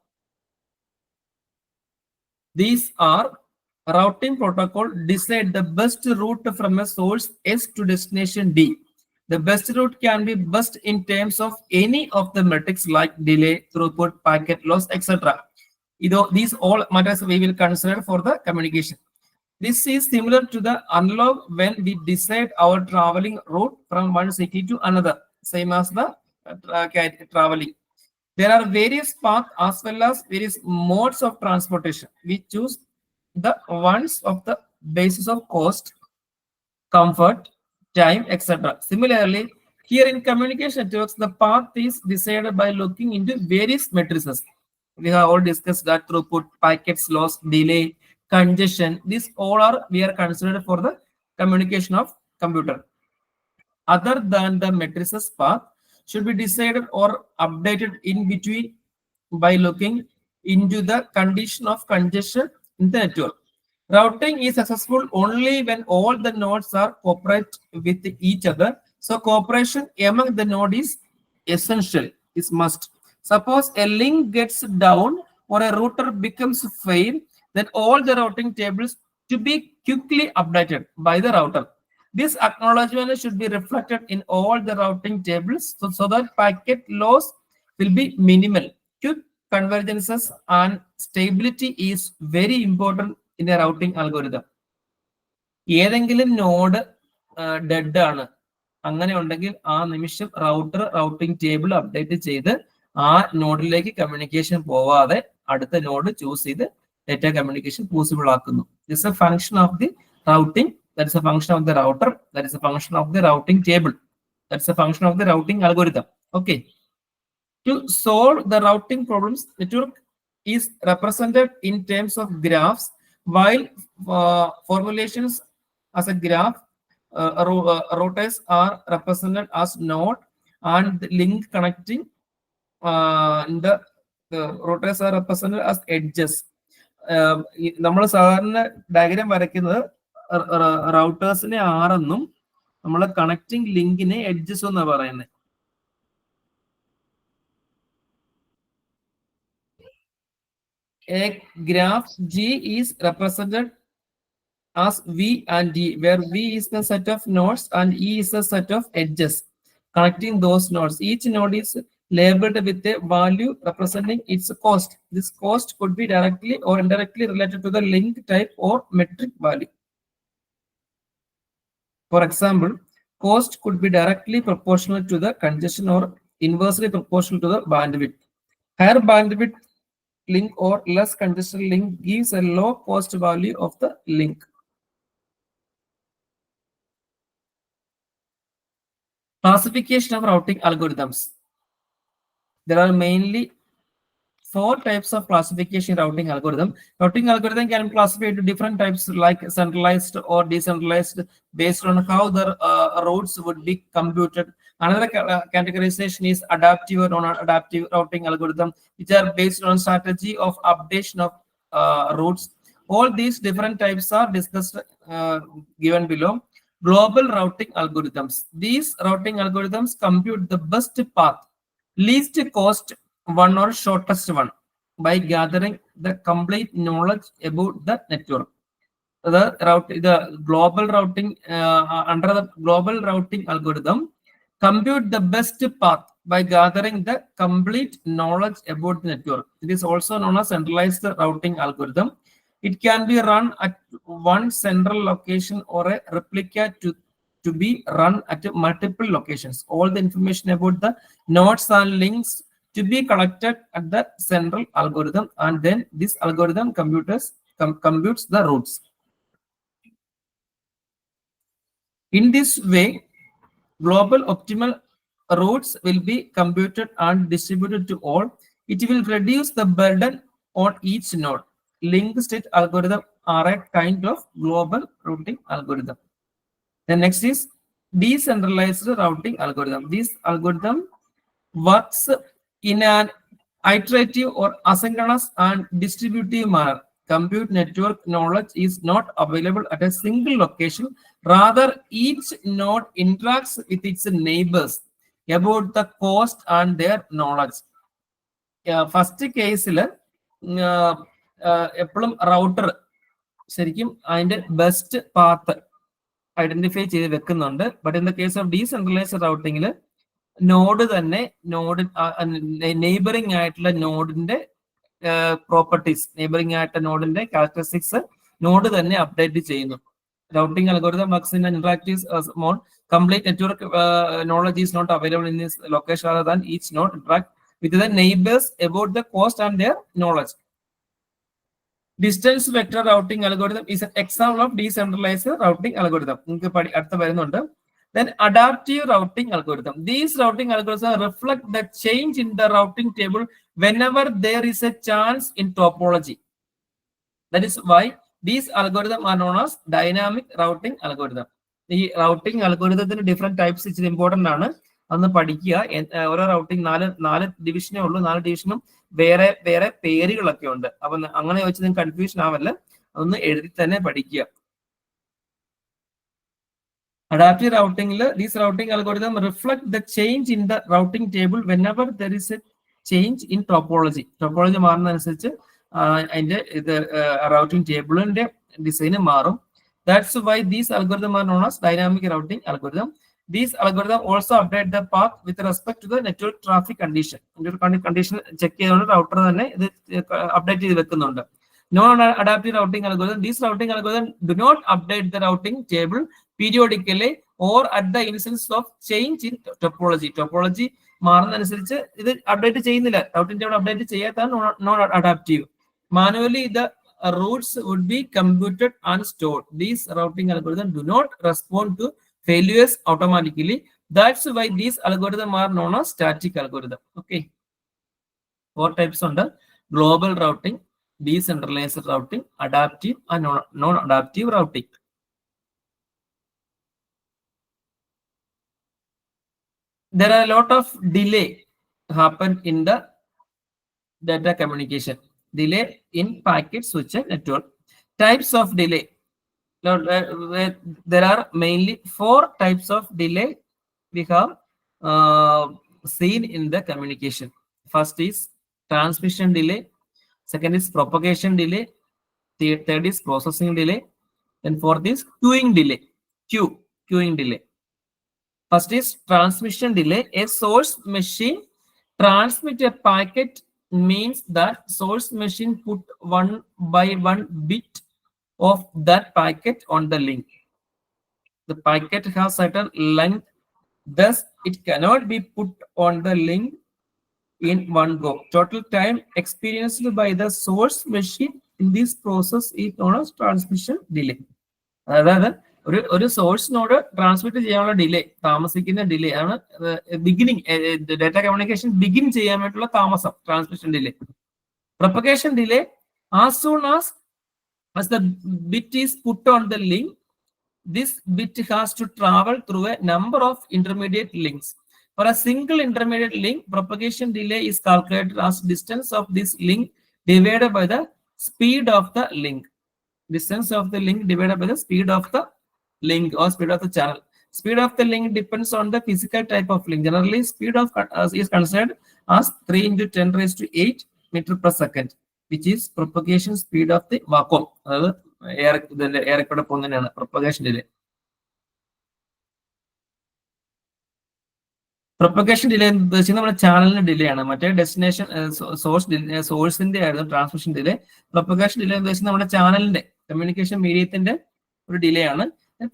These are: routing protocol decide the best route from a source S to destination D. The best route can be best in terms of any of the metrics like delay, throughput, packet loss, etc. These all matters we will consider for the communication. This is similar to the analog when we decide our traveling route from one city to another, same as the traveling. There are various paths as well as various modes of transportation. We choose the ones of the basis of cost, comfort, time, etc. Similarly, here in communication networks, the path is decided by looking into various matrices. We have all discussed that: throughput, packets loss, delay, congestion. These all we are considered for the communication of computer. Other than the matrices path should be decided or updated in between by looking into the condition of congestion in the network. Routing is successful only when all the nodes are cooperate with each other. So cooperation among the node is essential, is must. Suppose a link gets down or a router becomes fail, then all the routing tables to be quickly updated by the router. This acknowledgement should be reflected in all the routing tables so that packet loss will be minimal. Quick convergences and stability is very important in a routing algorithm. ഏതെങ്കിലും നോഡ് ഡെഡ് ആണ്, അങ്ങനെ ഉണ്ടെങ്കിൽ ആ നിമിഷം റൗട്ടർ റൗട്ടിംഗ് ടേബിൾ അപ്ഡേറ്റ് ചെയ്ത് ആ നോഡിലേക്ക് കമ്മ്യൂണിക്കേഷൻ പോവാതെ അടുത്ത നോഡ് ചൂസ് ചെയ്ത് ഡേറ്റ കമ്മ്യൂണിക്കേഷൻ പോസിബിൾ ആക്കുന്നു. This A function of the routing, that is a function of the router, that is a function of the routing table, that's a function of the routing algorithm. Okay, to solve the routing problems, network is represented in terms of graphs, while formulations as a graph, routers are represented as node, and the link connecting the routers are represented as edges. നമ്മൾ സാധാരണ ഡയഗ്രാം വരയ്ക്കുന്നത് റൗട്ടേഴ്സിനെ ആർ എന്നും നമ്മൾ കണക്റ്റിംഗ് ലിങ്കിനെ എഡ്ജസ് എന്നാണ് പറയുന്നത്. A graph G is represented as V and D, where V is the set of nodes and E is the set of edges connecting those nodes. Each node is labeled with a value representing its cost. This cost could be directly or indirectly related to the link type or metric value. For example, cost could be directly proportional to the congestion or inversely proportional to the bandwidth. Higher bandwidth link or less congestion link gives a low cost value of the link. Classification of routing algorithms. There are mainly 4 types of classification routing algorithm. Routing algorithm can be classified into different types like centralized or decentralized based on how the routes would be computed. Another categorization is adaptive or non-adaptive routing algorithm, which are based on strategy of updation of routes. All these different types are discussed given below. Global routing algorithms. These routing algorithms compute the best path, least cost one or shortest one by gathering the complete knowledge about the network. The global routing under the global routing algorithm compute the best path by gathering the complete knowledge about the network. It is also known as centralized routing algorithm. It can be run at one central location or a replica to be run at multiple locations. All the information about the nodes and links to be collected at the central algorithm, and then this algorithm computes the routes. In this way, global optimal routes will be computed and distributed to all. It will reduce the burden on each node. Linked state algorithm are a kind of global routing algorithm. The next is decentralized routing algorithm. This algorithm works in an iterative or asynchronous and distributive manner. Compute network knowledge is not available at a single location. Rather, each node interacts with its neighbors about the cost and their knowledge. First case, എപ്പോഴും റൗട്ടർ ശരിക്കും അതിന്റെ ബെസ്റ്റ് പാത്ത് ഐഡന്റിഫൈ ചെയ്ത് വെക്കുന്നുണ്ട്. But in the case of decentralized റൗട്ടിങ്ങിൽ നോഡ് തന്നെ നെയ്ബറിംഗ് ആയിട്ടുള്ള നോഡിന്റെ പ്രോപ്പർട്ടീസ്, നെയ്ബറിംഗ് ആയിട്ടുള്ള നോഡിന്റെ ക്യാരക്ടറിസ്റ്റിക്സ് നോഡ് തന്നെ അപ്ഡേറ്റ് ചെയ്യുന്നു. Routing algorithm works in interactive mode. Complete network knowledge is not available in this location rather than each node interact with the neighbors about the cost and their knowledge. Distance vector routing algorithm is an example of decentralized routing algorithm. Then adaptive routing algorithm. These routing algorithms reflect the change in the routing table whenever there is a chance in topology. That is why these algorithms are known as dynamic routing algorithm. ഈ റൗട്ടിംഗ് അൽഗോരിതത്തിന് ഡിഫറെന്റ് ടൈപ്സ് ഇച്ചിരി ഇമ്പോർട്ടന്റ് ആണ്, അന്ന് പഠിക്കുക. ഓരോ റൗട്ടിംഗ് നാല് ഡിവിഷനേ ഉള്ളൂ. 4 ഡിവിഷനും വേറെ വേറെ പേരുകളൊക്കെ ഉണ്ട്. അപ്പൊ അങ്ങനെ വെച്ച് നിങ്ങൾക്ക് കൺഫ്യൂഷൻ ആവല്ല, അതൊന്ന് എഴുതി തന്നെ പഠിക്കുക. Adaptive routing, these routing algorithms reflect the change in the routing table whenever there is a change in topology. Topology മാറുന്നതനുസരിച്ച് അതിന്റെ ഇത് റൗട്ടിംഗ് ടേബിളിന്റെ ഡിസൈൻ മാറും. That's why these algorithms are known as dynamic routing algorithm. These algorithms also update the path with respect to the network traffic condition. Condition check ചെയ്തുകൊണ്ട് റൗട്ടർ തന്നെ ഇത് അപ്ഡേറ്റ് ചെയ്ത് വെക്കുന്നുണ്ട്. Non-adaptive routing algorithm. These routing algorithms do not update the routing table periodically or at the instance of change in topology. Topology മാറുന്നതനുസരിച്ച് ഇത് അപ്ഡേറ്റ് ചെയ്യുന്നില്ല. റൗട്ടിംഗ് ടേബിൾ അപ്ഡേറ്റ് ചെയ്യാത്തതാണ് non adaptive. Manually, the routes would be computed and stored. These routing algorithms do not respond to failures automatically. That's why these algorithms are known as static algorithm. Okay. 4 types under global routing, decentralized routing, adaptive and non-adaptive routing. There are a lot of delay happen in the data communication. Delay in packet switching network. Types of delay. There are mainly 4 types of delay we have seen in the communication. First is transmission delay. Second is propagation delay. Third is processing delay. Then fourth is queuing delay. Queuing delay. First is transmission delay. A source machine transmit a packet means that source machine put 1 by 1 bit of that packet on the link. The packet has certain length, thus it cannot be put on the link in one go. Total time experienced by the source machine in this process is known as transmission delay. അതായത് ഒരു സോഴ്സിനോട് ട്രാൻസ്മിറ്റ് ചെയ്യാനുള്ള ഡിലേ, താമസിക്കുന്ന ഡിലേ ആണ് ബിഗിനിങ് ഡാറ്റ കമ്മ്യൂണിക്കേഷൻ ബിഗിൻ ചെയ്യാൻ വേണ്ടിയുള്ള താമസം, transmission delay. Propagation delay, as soon as the bit is put on the link, this bit has to travel through a number of intermediate links. For a single intermediate link, propagation delay is calculated as distance of this link divided by the speed of the link. Distance of the link divided by the speed of the link or speed of the channel. Speed of the link depends on the physical type of link. Generally, speed of is considered as 3 into 10 raised to 8 meter per second, which is propagation speed of the vacuum. Air propagation delay. Propagation delay നമ്മുടെ ചാനലിന് ഡിലേ ആണ്. മറ്റേ ഡെസ്റ്റിനേഷൻ സോഴ്സിന്റെ ആയിരുന്നു ട്രാൻസ്മിഷൻ ഡിലേ. പ്രൊപ്പഗേഷൻ ഡിലേ ഉദ്ദേശിക്കുന്നത് നമ്മുടെ ചാനലിന്റെ കമ്മ്യൂണിക്കേഷൻ മീഡിയത്തിന്റെ ഒരു ഡിലേ ആണ്.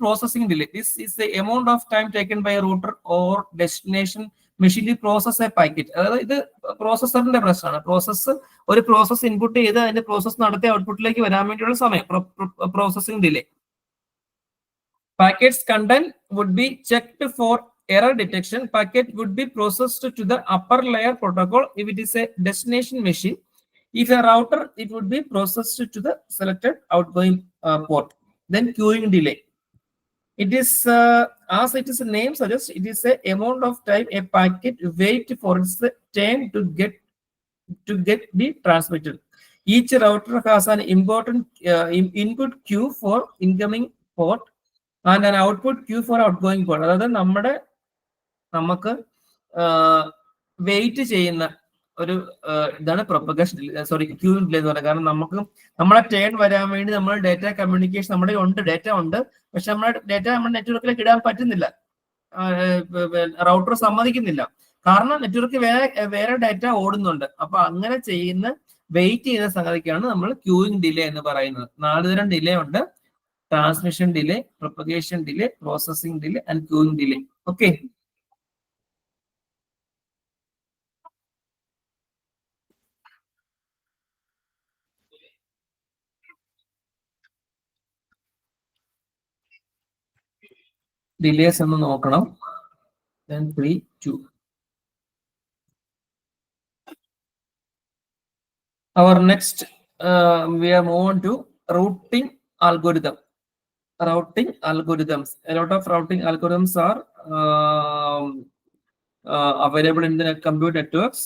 Processing delay. This is the amount of time taken by a router or destination machine to process a packet. അതായത് ഇത് പ്രോസസ്സറിന്റെ പ്രശ്നമാണ്. ഒരു പ്രോസസ് ഇൻപുട്ട് ചെയ്ത് അതിന്റെ പ്രോസസ് നടത്തി ഔട്ട്പുട്ടിലേക്ക് വരാൻ വേണ്ടിയുള്ള സമയം, processing delay. Packets content would be checked for error detection. Packet would be processed to the upper layer protocol if it is a destination machine. If a router, it would be processed to the selected outgoing port. Then queuing delay. It is as it is name suggests, it is a amount of time a packet wait for its turn to get to get the transmitted. Each router has an important input queue for incoming port and an output queue for outgoing port. അതായത് നമുക്ക് വെയിറ്റ് ചെയ്യുന്ന ഒരു ഇതാണ് പ്രൊപ്പഗേഷൻ ക്യൂ ഡിലേ എന്ന് പറയുന്നത്. കാരണം നമ്മളെ ടേൺ വരാൻ വേണ്ടി നമ്മൾ ഡേറ്റ കമ്മ്യൂണിക്കേഷൻ നമ്മുടെ ഉണ്ട്, ഡേറ്റ ഉണ്ട്, പക്ഷെ നമ്മുടെ ഡേറ്റ നമ്മുടെ നെറ്റ്വർക്കിലേക്ക് ഇടാൻ പറ്റുന്നില്ല, റൗട്ടർ സമ്മതിക്കുന്നില്ല. കാരണം നെറ്റ്വർക്ക് വേറെ ഡേറ്റ ഓടുന്നുണ്ട്. അപ്പൊ അങ്ങനെ വെയിറ്റ് ചെയ്യുന്ന സംഗതിക്കാണ് നമ്മൾ ക്യൂയിങ് ഡിലേ എന്ന് പറയുന്നത്. 4 തരം ഡിലേ ഉണ്ട്: transmission delay, propagation delay, processing delay and queuing delay. Okay, delays ഒന്ന് നോക്കണം. 3, 2. Our next, we are moving to routing algorithm. Routing algorithms. A lot of routing algorithms are available in the computer networks.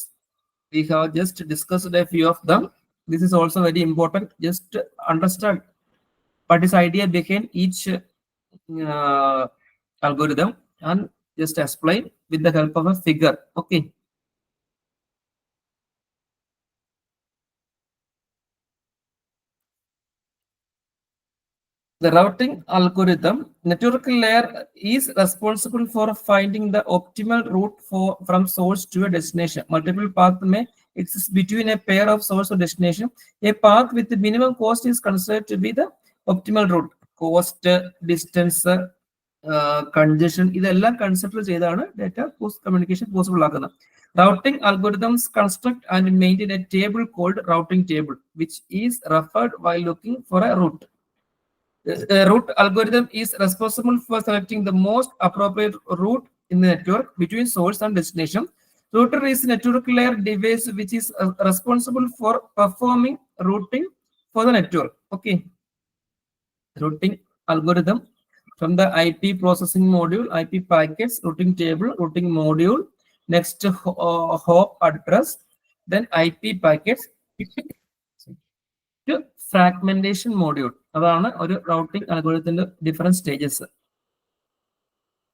We have just discussed a few of them. This is also very important. Just understand what is idea behind each algorithm and just explain with the help of a figure. Okay. The routing algorithm, network layer is responsible for finding the optimal route from source to a destination. Multiple paths may exist between a pair of source or destination. A path with the minimum cost is considered to be the optimal route. Cost, distance, congestion, ഇതെല്ലാം കൺസിഡർ ചെയ്താണ് ഡേറ്റ കമ്മ്യൂണിക്കേഷൻ പോസിബിൾ ആക്കുന്നത്. Routing algorithms construct and maintain a table called routing table, which is referred while looking for a route. The route algorithm is responsible for selecting the most appropriate route in the network between source and destination. Router is a network layer device which is responsible for performing routing for the network. Okay. Routing algorithm from the IP processing module, IP packets, routing table, routing module, next hop address, then IP packets to fragmentation module. അതാണ് ഒരു റൗട്ടിംഗ് അൽഗോരിതത്തിന്റെ different stages.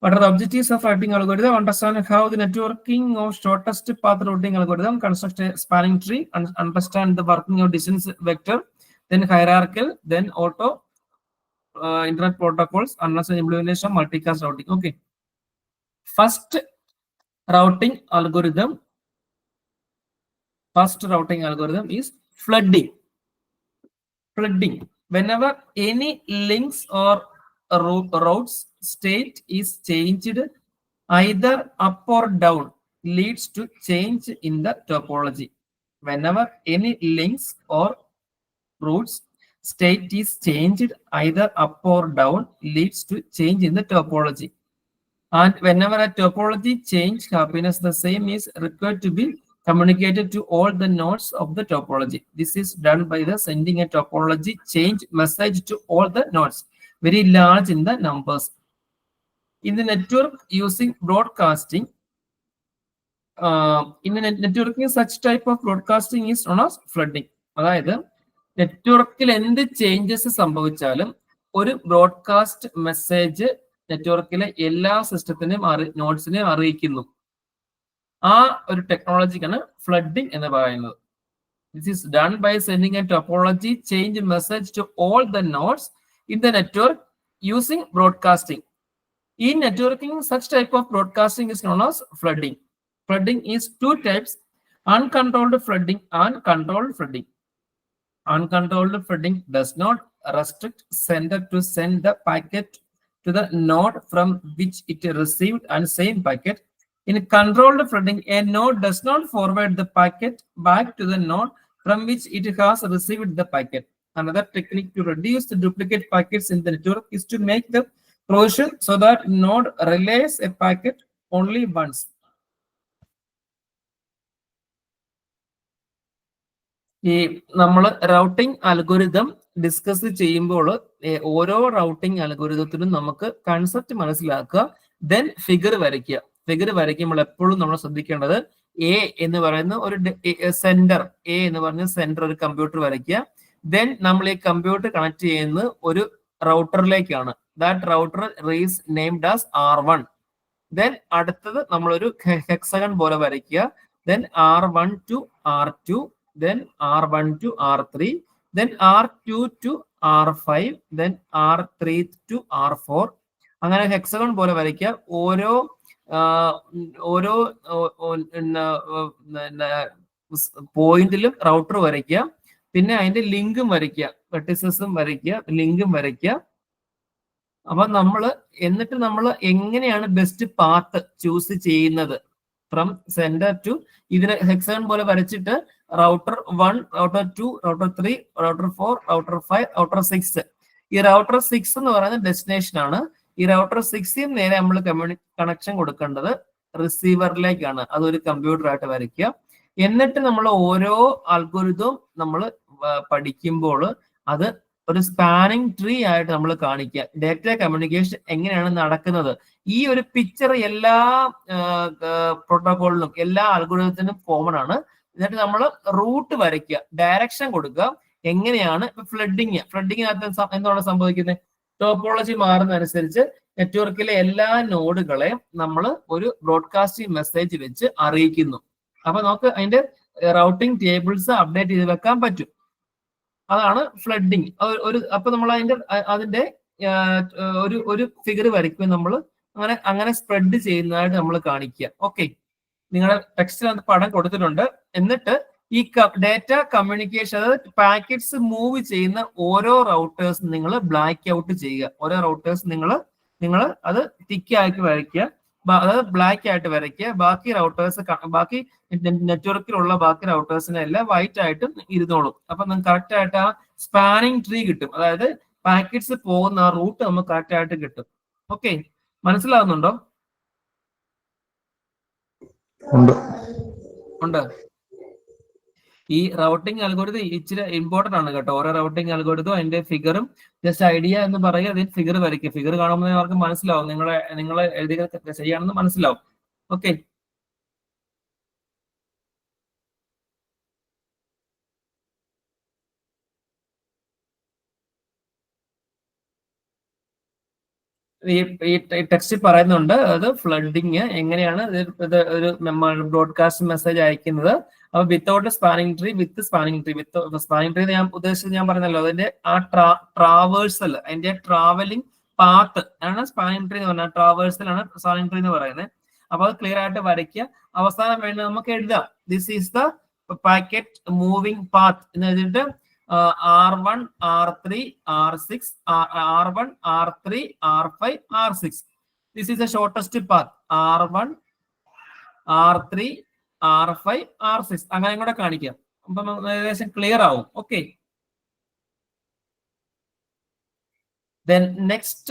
What are the objectives of routing algorithm? Understand how the networking of shortest path routing algorithm, construct a spanning tree, and understand the working of distance vector, then hierarchical, then auto internet protocols, understand implementation, multicast routing. Okay. First routing algorithm is flooding. Whenever any links or routes state is changed either up or down, leads to change in the topology. Whenever any links or routes state is changed either up or down, leads to change in the topology. And whenever a topology change happens, the same is required to be communicated to all the nodes of the topology. This is done by the sending a topology change message to all the nodes, very large in the numbers. In the network using broadcasting, networking, such type of broadcasting is known as flooding. അതായത് നെറ്റ്വർക്കിൽ എന്ത് ചേഞ്ചസ് സംഭവിച്ചാലും ഒരു ബ്രോഡ്കാസ്റ്റ് മെസ്സേജ് നെറ്റ്വർക്കിലെ എല്ലാ സിസ്റ്റത്തിനെയും നോഡ്സിനെയും അറിയിക്കുന്നു. ആ ഒരു ടെക്നോളജിക്കാണ് ഫ്ലഡിംഗ് എന്ന് പറയുന്നത്. This is done by sending a topology change message to all the nodes in the network using broadcasting. In networking, such type of broadcasting is known as flooding. Flooding is 2 types: uncontrolled flooding and controlled flooding. Uncontrolled flooding does not restrict sender to send the packet to the node from which it received and same packet. In controlled flooding, a node does not forward the packet back to the node from which it has received the packet. Another technique to reduce the duplicate packets in the network is to make the provision so that node relays a packet only once. ഈ നമ്മൾ റൗട്ടിംഗ് അൽഗോരിതം ഡിസ്കസ് ചെയ്യുമ്പോൾ ഓരോ റൗട്ടിംഗ് അൽഗോരിതത്തിനും നമുക്ക് കൺസെപ്റ്റ് മനസ്സിലാക്കുക, ദെൻ ഫിഗർ വരയ്ക്കുക. ഫിഗർ വരയ്ക്കുമ്പോൾ എപ്പോഴും നമ്മൾ ശ്രദ്ധിക്കേണ്ടത് എ എന്ന് പറയുന്ന ഒരു സെന്റർ, എ എന്ന് പറഞ്ഞ സെന്റർ ഒരു കമ്പ്യൂട്ടർ വരയ്ക്കുക. ദെൻ നമ്മൾ ഈ കമ്പ്യൂട്ടർ കണക്ട് ചെയ്യുന്നത് ഒരു റൗട്ടറിലേക്കാണ്. That router is named as R1. Then അടുത്തത് നമ്മളൊരു ഹെക്സഗൺ പോലെ വരയ്ക്കുക. Then R1 to R2, then R1 to R3, then R2 to R5, then R3 to R4. അങ്ങനെ ഹെക്സഗൺ പോലെ വരയ്ക്കുക. ഓരോ പോയിന്റിലും റൗട്ടർ വരയ്ക്കുക. പിന്നെ അതിന്റെ ലിങ്കും വരയ്ക്കുക, വെർട്ടിസസും വരയ്ക്കുക, ലിങ്കും വരയ്ക്കുക. അപ്പൊ എന്നിട്ട് നമ്മൾ എങ്ങനെയാണ് ബെസ്റ്റ് പാത്ത് ചൂസ് ചെയ്യുന്നത് ഫ്രം സെന്റർ ടു, ഇതിന് ഹെക്സഗൺ പോലെ വരച്ചിട്ട് router 1, router 2, router 3, router 4, router 5, router 6. ഈ റൗട്ടർ 6 എന്ന് പറയുന്നത് ഡെസ്റ്റിനേഷൻ ആണ്. ഈ റൗട്ടർ 6ൽ നേരെ നമ്മൾ കണക്ഷൻ കൊടുക്കേണ്ടത് റിസീവറിലേക്കാണ്. അതൊരു കമ്പ്യൂട്ടർ ആയിട്ട് വരയ്ക്കുക. എന്നിട്ട് നമ്മൾ ഓരോ അൽഗോരിതവും നമ്മൾ പഠിക്കുമ്പോൾ അത് ഒരു സ്പാനിങ് ട്രീ ആയിട്ട് നമ്മൾ കാണിക്കുക. ഡേറ്റ കമ്മ്യൂണിക്കേഷൻ എങ്ങനെയാണ് നടക്കുന്നത്, ഈ ഒരു പിക്ചർ എല്ലാ പ്രോട്ടോകോളിനും എല്ലാ അൽഗോരിതത്തിനും കോമൺ ആണ്. എന്നിട്ട് നമ്മൾ റൂട്ട് വരയ്ക്കുക, ഡയറക്ഷൻ കൊടുക്കുക. എങ്ങനെയാണ് ഫ്ലഡിങ്ങിനകത്ത് എന്താണ് സംഭവിക്കുന്നത്? ടോപ്പോളജി മാറുന്നതനുസരിച്ച് നെറ്റ്വർക്കിലെ എല്ലാ നോഡുകളെയും നമ്മൾ ഒരു ബ്രോഡ്കാസ്റ്റിംഗ് മെസ്സേജ് വെച്ച് അറിയിക്കുന്നു. അപ്പൊ നമുക്ക് അതിന്റെ റൗട്ടിംഗ് ടേബിൾസ് അപ്ഡേറ്റ് ചെയ്ത് വെക്കാൻ പറ്റും. അതാണ് ഫ്ലഡിങ്. അപ്പൊ നമ്മൾ അതിന്റെ ഒരു ഫിഗർ വരയ്ക്കും. നമ്മൾ അങ്ങനെ സ്പ്രെഡ് ചെയ്യുന്നതായിട്ട് നമ്മൾ കാണിക്കുക. ഓക്കെ, നിങ്ങളുടെ ടെക്സ്റ്റിൽ അത് പടം കൊടുത്തിട്ടുണ്ട്. എന്നിട്ട് ഈ ഡേറ്റ കമ്മ്യൂണിക്കേഷൻ, അതായത് പാക്കറ്റ്സ് മൂവ് ചെയ്യുന്ന ഓരോ റൗട്ടേഴ്സ് നിങ്ങൾ ബ്ലാക്ക് ഔട്ട് ചെയ്യുക. ഓരോ റൗട്ടേഴ്സ് നിങ്ങൾ അത് തിക്ക് ആക്കി വരയ്ക്കുക, അതായത് ബ്ലാക്ക് ആയിട്ട് വരയ്ക്കുക. ബാക്കി നെറ്റ്വർക്കിലുള്ള ബാക്കി റൗട്ടേഴ്സിനെ എല്ലാം വൈറ്റ് ആയിട്ട് ഇരുന്നോളും. അപ്പൊ നമുക്ക് കറക്റ്റ് ആയിട്ട് ആ സ്പാനിങ് ട്രീ കിട്ടും. അതായത് പാക്കറ്റ്സ് പോകുന്ന ആ റൂട്ട് നമുക്ക് കറക്റ്റ് ആയിട്ട് കിട്ടും. ഓക്കെ, മനസ്സിലാവുന്നുണ്ടോ? ഉണ്ട്. ഈ റൗട്ടിംഗ് അൽഗോരിതം ഇച്ചിരി ഇമ്പോർട്ടന്റ് ആണ് കേട്ടോ. ഓരോ റൗട്ടിംഗ് അൽഗോരിതം അതിന്റെ ഫിഗറും ജസ്റ്റ് ഐഡിയ എന്ന് പറയുക, അതിൽ ഫിഗർ വരയ്ക്കുക. ഫിഗർ കാണുമ്പോൾ അവർക്ക് മനസ്സിലാവും, നിങ്ങൾ എഴുതി ചെയ്യാണെന്ന് മനസ്സിലാവും. ഓക്കെ, ഈ ടെക്സ്റ്റ് പറയുന്നുണ്ട് അത് ഫ്ലഡിങ് എങ്ങനെയാണ് ഒരു ബ്രോഡ്കാസ്റ്റ് മെസ്സേജ് അയക്കുന്നത്. അപ്പൊ വിത്തൗട്ട് സ്പാനിങ് ട്രീ, വിത്ത് സ്പാനിങ് ട്രീ. വിത്ത് സ്പാനിങ് ട്രീ ഞാൻ ഉദ്ദേശിച്ചത് ഞാൻ പറഞ്ഞല്ലോ, അതിന്റെ ആ ട്രാവേഴ്സൽ, അതിന്റെ ട്രാവലിംഗ് പാത്ത് ആണ് സ്പാനിങ് ട്രീ എന്ന് പറഞ്ഞാൽ. ട്രാവേഴ്സലാണ് സ്പാനിങ് ട്രീ എന്ന് പറയുന്നത്. അപ്പൊ അത് ക്ലിയർ ആയിട്ട് വരയ്ക്കുക. അവസാനം വേണ്ടി നമുക്ക് എഴുതാം, this is the packet moving path എന്ന് എഴുതിയിട്ട് R1, R3, R6, R1, R3, R5, R6. This is the shortest path. R1, R3, R5, R6. അങ്ങനെ കൂടെ കാണിക്കാം. അപ്പം ഏകദേശം ക്ലിയർ ആവും. Okay, then next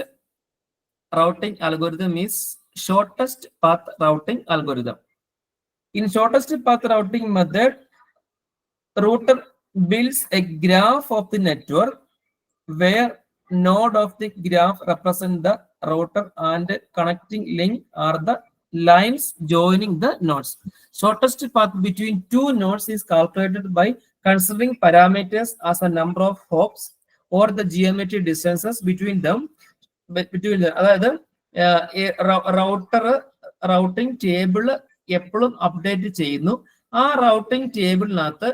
routing algorithm is shortest path routing algorithm. In shortest path routing method, router builds a graph of the network where node of the graph represent the router and connecting link are the lines joining the nodes. Shortest path between two nodes is calculated by considering parameters as a number of hops or the geometric distances between them. അതായത് റൗട്ടിംഗ് ടേബിൾ എപ്പോഴും അപ്ഡേറ്റ് ചെയ്യുന്നു. ആ റൗട്ടിംഗ് ടേബിളിനകത്ത്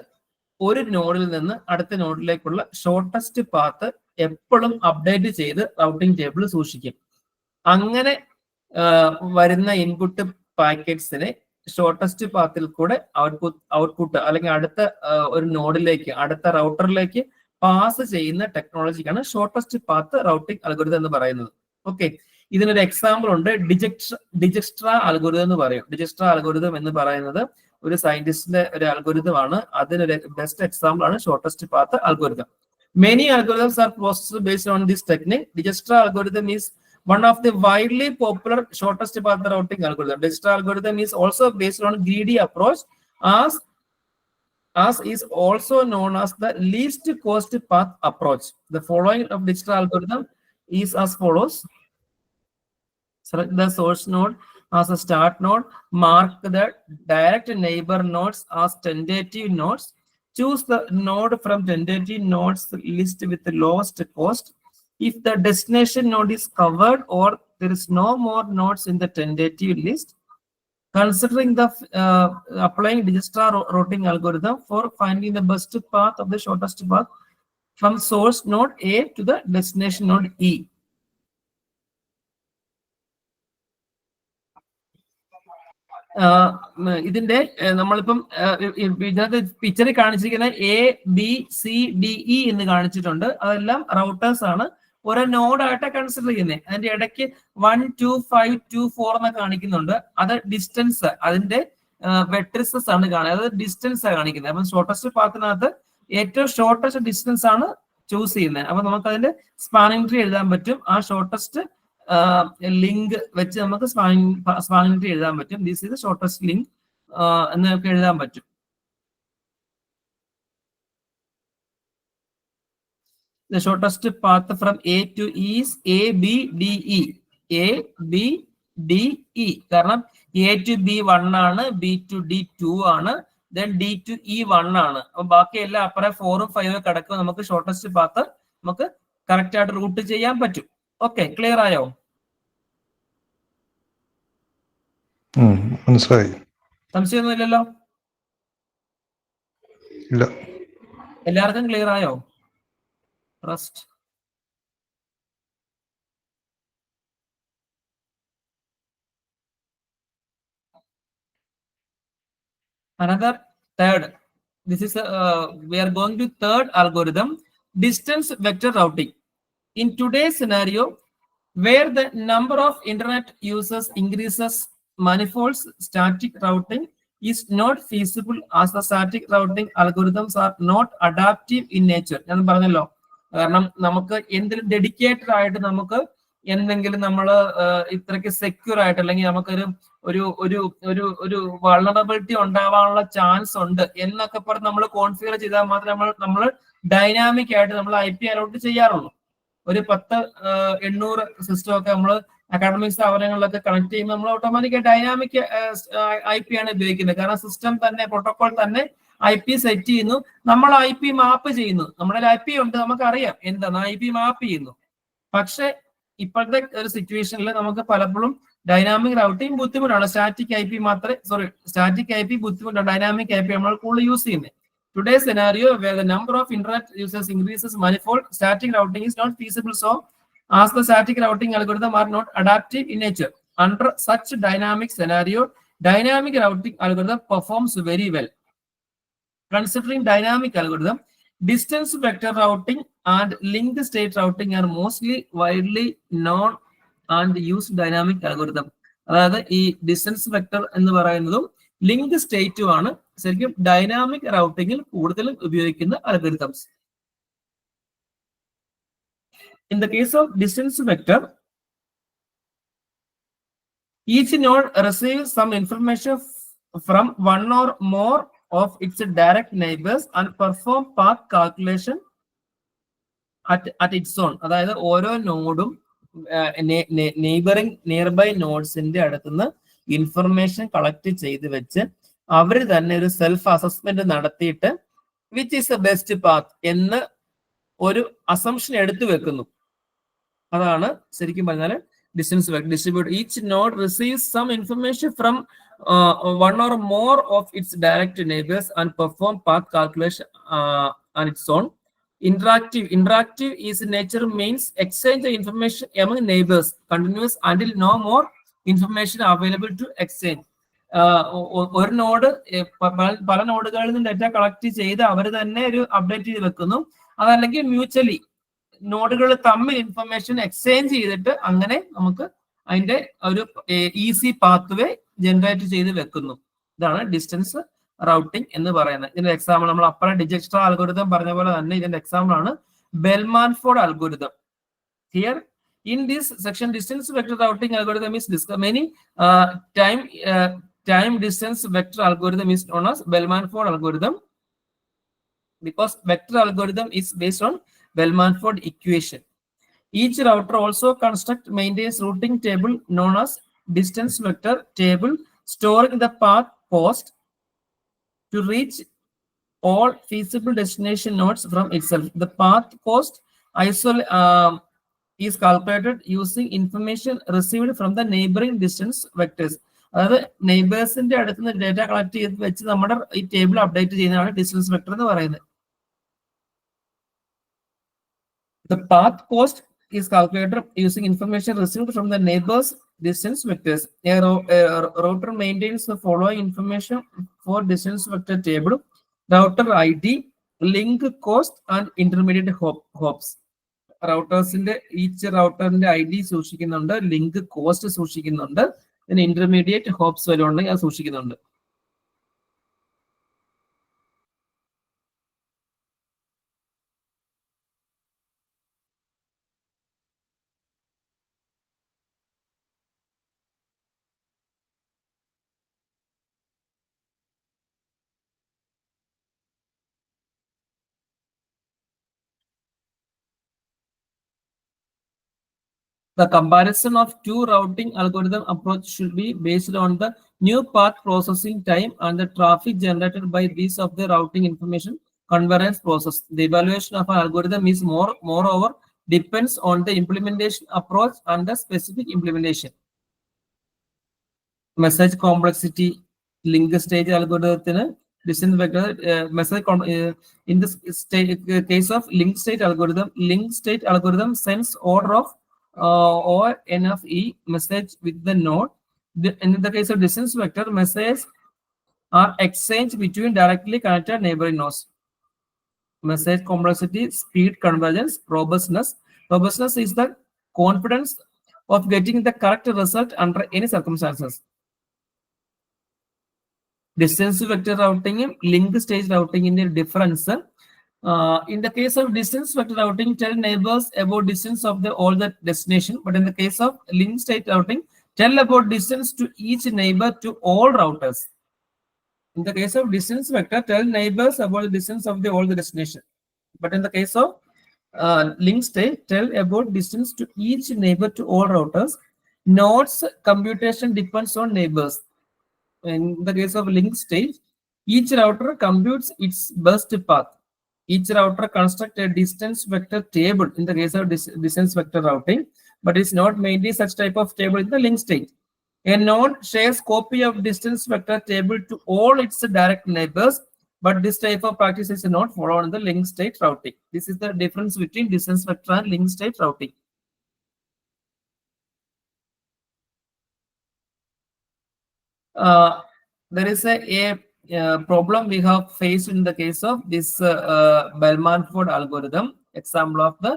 ഒരു നോഡിൽ നിന്ന് അടുത്ത നോഡിലേക്കുള്ള ഷോർട്ടസ്റ്റ് പാത്ത് എപ്പോഴും അപ്ഡേറ്റ് ചെയ്ത് റൗട്ടിംഗ് ടേബിൾ സൂക്ഷിക്കും. അങ്ങനെ വരുന്ന ഇൻപുട്ട് പാക്കറ്റ്സിനെ ഷോർട്ടസ്റ്റ് പാത്തിൽ കൂടെ ഔട്ട്പുട്ട് അല്ലെങ്കിൽ അടുത്ത ഒരു നോഡിലേക്ക്, അടുത്ത റൗട്ടറിലേക്ക് പാസ് ചെയ്യുന്ന ടെക്നോളജിക്കാണ് ഷോർട്ടസ്റ്റ് പാത്ത് റൗട്ടിംഗ് അൽഗോരിതം എന്ന് പറയുന്നത്. ഓക്കെ, ഇതിനൊരു എക്സാമ്പിൾ ഉണ്ട്, ഡിജക്സ്ട്രാ അൽഗോരിതം എന്ന് പറയും. ഡിജക്സ്ട്രാ അൽഗോരിതം എന്ന് പറയുന്നത് ഒരു സയന്റിസ്റ്റിന്റെ ഒരു അൽഗോരിതം ആണ്. അതിനൊരു ബെസ്റ്റ് എക്സാമ്പിൾ ആണ് shortest path algorithm. Many algorithms are processed based on this technique. Dijkstra algorithm is one of the widely popular shortest path routing algorithm. Dijkstra algorithm is also based on greedy approach, as is also known as the least cost path approach. The following of Dijkstra algorithm is as follows. Select the source node, as a start node. Mark the direct neighbor nodes as tentative nodes. Choose the node from tentative nodes list with the lowest cost. If the destination node is covered or there is no more nodes in the tentative list, considering the applying Dijkstra routing algorithm for finding the best path of the shortest path from source node A to the destination node E. ഇതിന്റെ നമ്മളിപ്പം ഇതിനകത്ത് പിക്ചറിൽ കാണിച്ചിരിക്കുന്ന ABCDE എന്ന് കാണിച്ചിട്ടുണ്ട്. അതെല്ലാം റൗട്ടേഴ്സ് ആണ്. ഓരോ നോഡായിട്ട് കൺസിഡർ ചെയ്യുന്നത്. അതിന്റെ ഇടയ്ക്ക് 1, 2, 5, 2, 4 എന്നൊക്കെ കാണിക്കുന്നുണ്ട്. അത് ഡിസ്റ്റൻസ്, അതിന്റെ വെട്രിസസ് ആണ് കാണുന്നത്. അത് ഡിസ്റ്റൻസ് ആണ് കാണിക്കുന്നത്. അപ്പം ഷോർട്ടസ്റ്റ് പാത്തിനകത്ത് ഏറ്റവും ഷോർട്ടസ്റ്റ് ഡിസ്റ്റൻസ് ആണ് ചൂസ് ചെയ്യുന്നത്. അപ്പൊ നമുക്ക് അതിന്റെ സ്പാനിങ് ട്രീ എഴുതാൻ പറ്റും. ആ ഷോർട്ടസ്റ്റ് ലിങ്ക് വെച്ച് നമുക്ക് സ്പാനിങ് ട്രീ എഴുതാൻ പറ്റും. ദിസ് ഈസ് ഷോർട്ടസ്റ്റ് ലിങ്ക് എന്നൊക്കെ എഴുതാൻ പറ്റും. The shortest path from A to E is ABDE. ABDE. കാരണം A to B 1 ആണ്, B to D 2 ആണ്, then D to E 1 ആണ്. അപ്പൊ ബാക്കി എല്ലാം അപ്പുറം 4ഉം 5ഉം കിടക്കും. നമുക്ക് ഷോർട്ടസ്റ്റ് പാത്ത് നമുക്ക് കറക്റ്റ് ആയിട്ട് റൂട്ട് ചെയ്യാൻ പറ്റും. ഓക്കെ, ക്ലിയർ ആയോ? മനസ്സിലായി. സംശയമൊന്നുമില്ലല്ലോ? ഇല്ല. എല്ലാവർക്കും ക്ലിയർ ആയോ? Trust. Another third, this is we are going to third algorithm, distance vector routing. In today's scenario, where the number of internet users increases, manifolds static routing is not feasible as the static routing algorithms are not adaptive in nature. ഞാൻ പറഞ്ഞല്ലോ, കാരണം നമുക്ക് എന്തെങ്കിലും ഡെഡിക്കേറ്റഡ് ആയിട്ട് നമുക്ക് എന്തെങ്കിലും നമ്മൾ ഇത്രയ്ക്ക് സെക്യൂർ ആയിട്ട് അല്ലെങ്കിൽ നമുക്കൊരു ഒരു ഒരു ഒരു ഒരു വൾണറബിലിറ്റി ഉണ്ടാവാനുള്ള ചാൻസ് ഉണ്ട് എന്നൊക്കെ പറഞ്ഞ് നമ്മൾ കോൺഫിഗർ ചെയ്താൽ മാത്രമേ നമ്മൾ ഡൈനാമിക് ആയിട്ട് നമ്മൾ IP അലോട്ട് ചെയ്യാറുള്ളൂ. ഒരു 10-800 സിസ്റ്റം ഒക്കെ നമ്മൾ അക്കാഡമിക് സ്ഥാപനങ്ങളിലൊക്കെ കണക്ട് ചെയ്യുമ്പോൾ നമ്മൾ ഓട്ടോമാറ്റിക് ഡൈനാമിക് IP ആണ് ഉപയോഗിക്കുന്നത്. കാരണം സിസ്റ്റം തന്നെ പ്രോട്ടോകോൾ തന്നെ IP സെറ്റ് ചെയ്യുന്നു, നമ്മൾ IP മാപ്പ് ചെയ്യുന്നു. നമ്മുടെ IP ഉണ്ട്, നമുക്കറിയാം എന്താണ് IP മാപ്പ് ചെയ്യുന്നു. പക്ഷെ ഇപ്പോഴത്തെ ഒരു സിറ്റുവേഷനിൽ നമുക്ക് പലപ്പോഴും ഡൈനാമിക് റൗട്ടിങ് ബുദ്ധിമുട്ടാണ്. സ്റ്റാറ്റിക് IP ബുദ്ധിമുട്ടാണ്. ഡൈനാമിക് IP നമ്മൾ കൂടുതൽ യൂസ് ചെയ്യുന്നത്. Today's scenario where the number of internet users increases manifold, static routing is not feasible. So, as the static routing algorithm are not adaptive in nature. Under such dynamic scenario, dynamic routing algorithm performs very well. Considering dynamic algorithm, distance vector routing and linked state routing are mostly widely known and used dynamic algorithm. അതായത് ഈ ഡിസ്റ്റൻസ് വെക്ടർ എന്ന് പറയുന്നതും ലിങ്ക് സ്റ്റേറ്റും ആണ് ശരിക്കും ഡൈനാമിക് റൗട്ടിങ്ങിൽ കൂടുതലും ഉപയോഗിക്കുന്ന algorithms. In the case of distance vector, each node receives some information from one or more of its direct neighbors and perform path calculation at its own. അതായത് ഓരോ നോഡും നിയർബൈ നോഡ്സിന്റെ അടുത്തുനിന്ന് ഇൻഫർമേഷൻ കളക്ട് ചെയ്ത് വെച്ച് അവർ തന്നെ ഒരു സെൽഫ് അസസ്മെന്റ് നടത്തിയിട്ട് which is the best path എന്ന് ഒരു അസംഷൻ എടുത്തു വെക്കുന്നു. അതാണ് ശരിക്കും പറഞ്ഞാൽ distance vector distribute. Each node receives some information from one or more of its direct neighbors and perform path calculation on its own. Interactive is in nature means exchange the information among neighbors continuous until no more information available to exchange. ഒരു നോഡ് പല നോഡുകളിൽ നിന്ന് ഡേറ്റ കളക്ട് ചെയ്ത് അവർ തന്നെ ഒരു അപ്ഡേറ്റ് ചെയ്ത് വെക്കുന്നു. അതല്ലെങ്കിൽ മ്യൂച്വലി നോഡുകൾ തമ്മിൽ ഇൻഫർമേഷൻ എക്സ്ചേഞ്ച് ചെയ്തിട്ട് അങ്ങനെ നമുക്ക് അതിന്റെ ഒരു ഈസി പാത്വേ ജനറേറ്റ് ചെയ്ത് വെക്കുന്നു. ഇതാണ് ഡിസ്റ്റൻസ് റൗട്ടിംഗ് എന്ന് പറയുന്നത്. ഇതിന്റെ എക്സാമ്പിൾ നമ്മൾ അപ്പുറം ഡിജക്സ്ട്രാ അൽഗോരിതം പറഞ്ഞ പോലെ തന്നെ ഇതിന്റെ എക്സാമ്പിൾ ആണ് Bellman Ford algorithm. Here in this section, distance vector routing algorithm is discussed. Many time distance vector algorithm is known as Bellman-Ford algorithm because vector algorithm is based on Bellman-Ford equation. Each router also maintains routing table known as distance vector table storing the path cost to reach all feasible destination nodes from itself. The path cost is calculated using information received from the neighboring distance vectors. അതായത് നെയ്ബേഴ്സിന്റെ അടുത്ത് നിന്ന് ഡേറ്റ കളക്ട് ചെയ്ത് വെച്ച് നമ്മുടെ ഈ ടേബിൾ അപ്ഡേറ്റ് ചെയ്യുന്നതാണ് ഡിസ്റ്റൻസ് വെക്ടർ എന്ന് പറയുന്നത്. The path cost is calculated using information received from the neighbors distance vectors. A router maintains the following information for distance vector table: router ID, link cost, and intermediate hops. റൗട്ടേഴ്സിന്റെ ഈച്ച് റൗട്ടറിന്റെ ID സൂക്ഷിക്കുന്നുണ്ട്, ലിങ്ക് കോസ്റ്റ് സൂക്ഷിക്കുന്നുണ്ട്, പിന്നെ ഇന്റർമീഡിയറ്റ് ഹോപ്സ് വരെ ഉണ്ടെങ്കിൽ അത് സൂക്ഷിക്കുന്നുണ്ട്. The comparison of two routing algorithm approach should be based on the new path processing time and the traffic generated by these of the routing information convergence process. The evaluation of an algorithm is moreover depends on the implementation approach and the specific implementation. Message complexity, link stage algorithm, distance vector message in this case of link state algorithm sends order of or n of e message with the node. In the case of distance vector, messages are exchanged between directly connected neighboring nodes. Message complexity, speed, convergence, robustness. Robustness is the confidence of getting the correct result under any circumstances. Distance vector routing, link stage routing in the difference. In the case of distance vector routing, tell neighbors about distance of all the destination. But in the case of link state routing, tell about distance to each neighbor to all routers. In the case of distance vector, tell neighbors about the distance of all the destination. But in the case of link state, tell about distance to each neighbor to all routers. Nodes computation depends on neighbors. In the case of link state, each router computes its best path. Each router constructs a distance vector table in the case of distance vector routing, but it's not mainly such type of table in the link state. A node shares copy of distance vector table to all its direct neighbors, but this type of practice is not followed in the link state routing. This is the difference between distance vector and link state routing. There is a problem we have faced in the case of this Bellman-Ford algorithm, example of the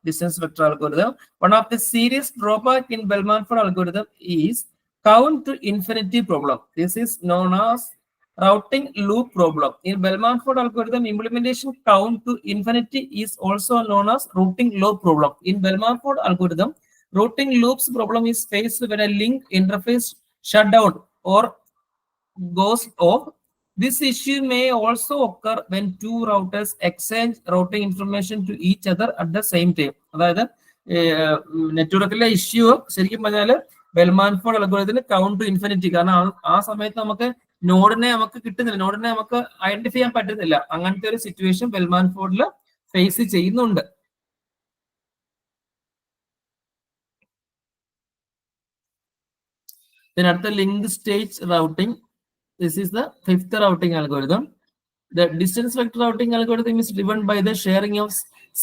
distance vector algorithm. One of the serious drawback in Bellman-Ford algorithm is count to infinity problem. This is known as routing loop problem. In Bellman-Ford algorithm implementation, count to infinity is also known as routing loop problem. In Bellman-Ford algorithm, routing loops problem is faced when a link interface shut down or goes off. This issue may also occur when two routers exchange routing information to each other at the same time. അതായത് നെറ്റ്വർക്കിലെ ഇഷ്യൂ ശരിക്കും പറഞ്ഞാൽ ബെൽമാൻഫോർഡ് അൽഗോരിതത്തിന് കൗണ്ട് ടു ഇൻഫിനിറ്റി, കാരണം ആ സമയത്ത് നമുക്ക് നോഡിനെ നമുക്ക് കിട്ടുന്നില്ല, നോഡിനെ നമുക്ക് ഐഡന്റിഫൈ ചെയ്യാൻ പറ്റുന്നില്ല. അങ്ങനത്തെ ഒരു സിറ്റുവേഷൻ ബെൽമാൻഫോർഡിൽ ഫേസ് ചെയ്യുന്നുണ്ട്. ഇതിനടുത്ത link state routing. This is the fifth routing algorithm. The distance vector routing algorithm is driven by the sharing of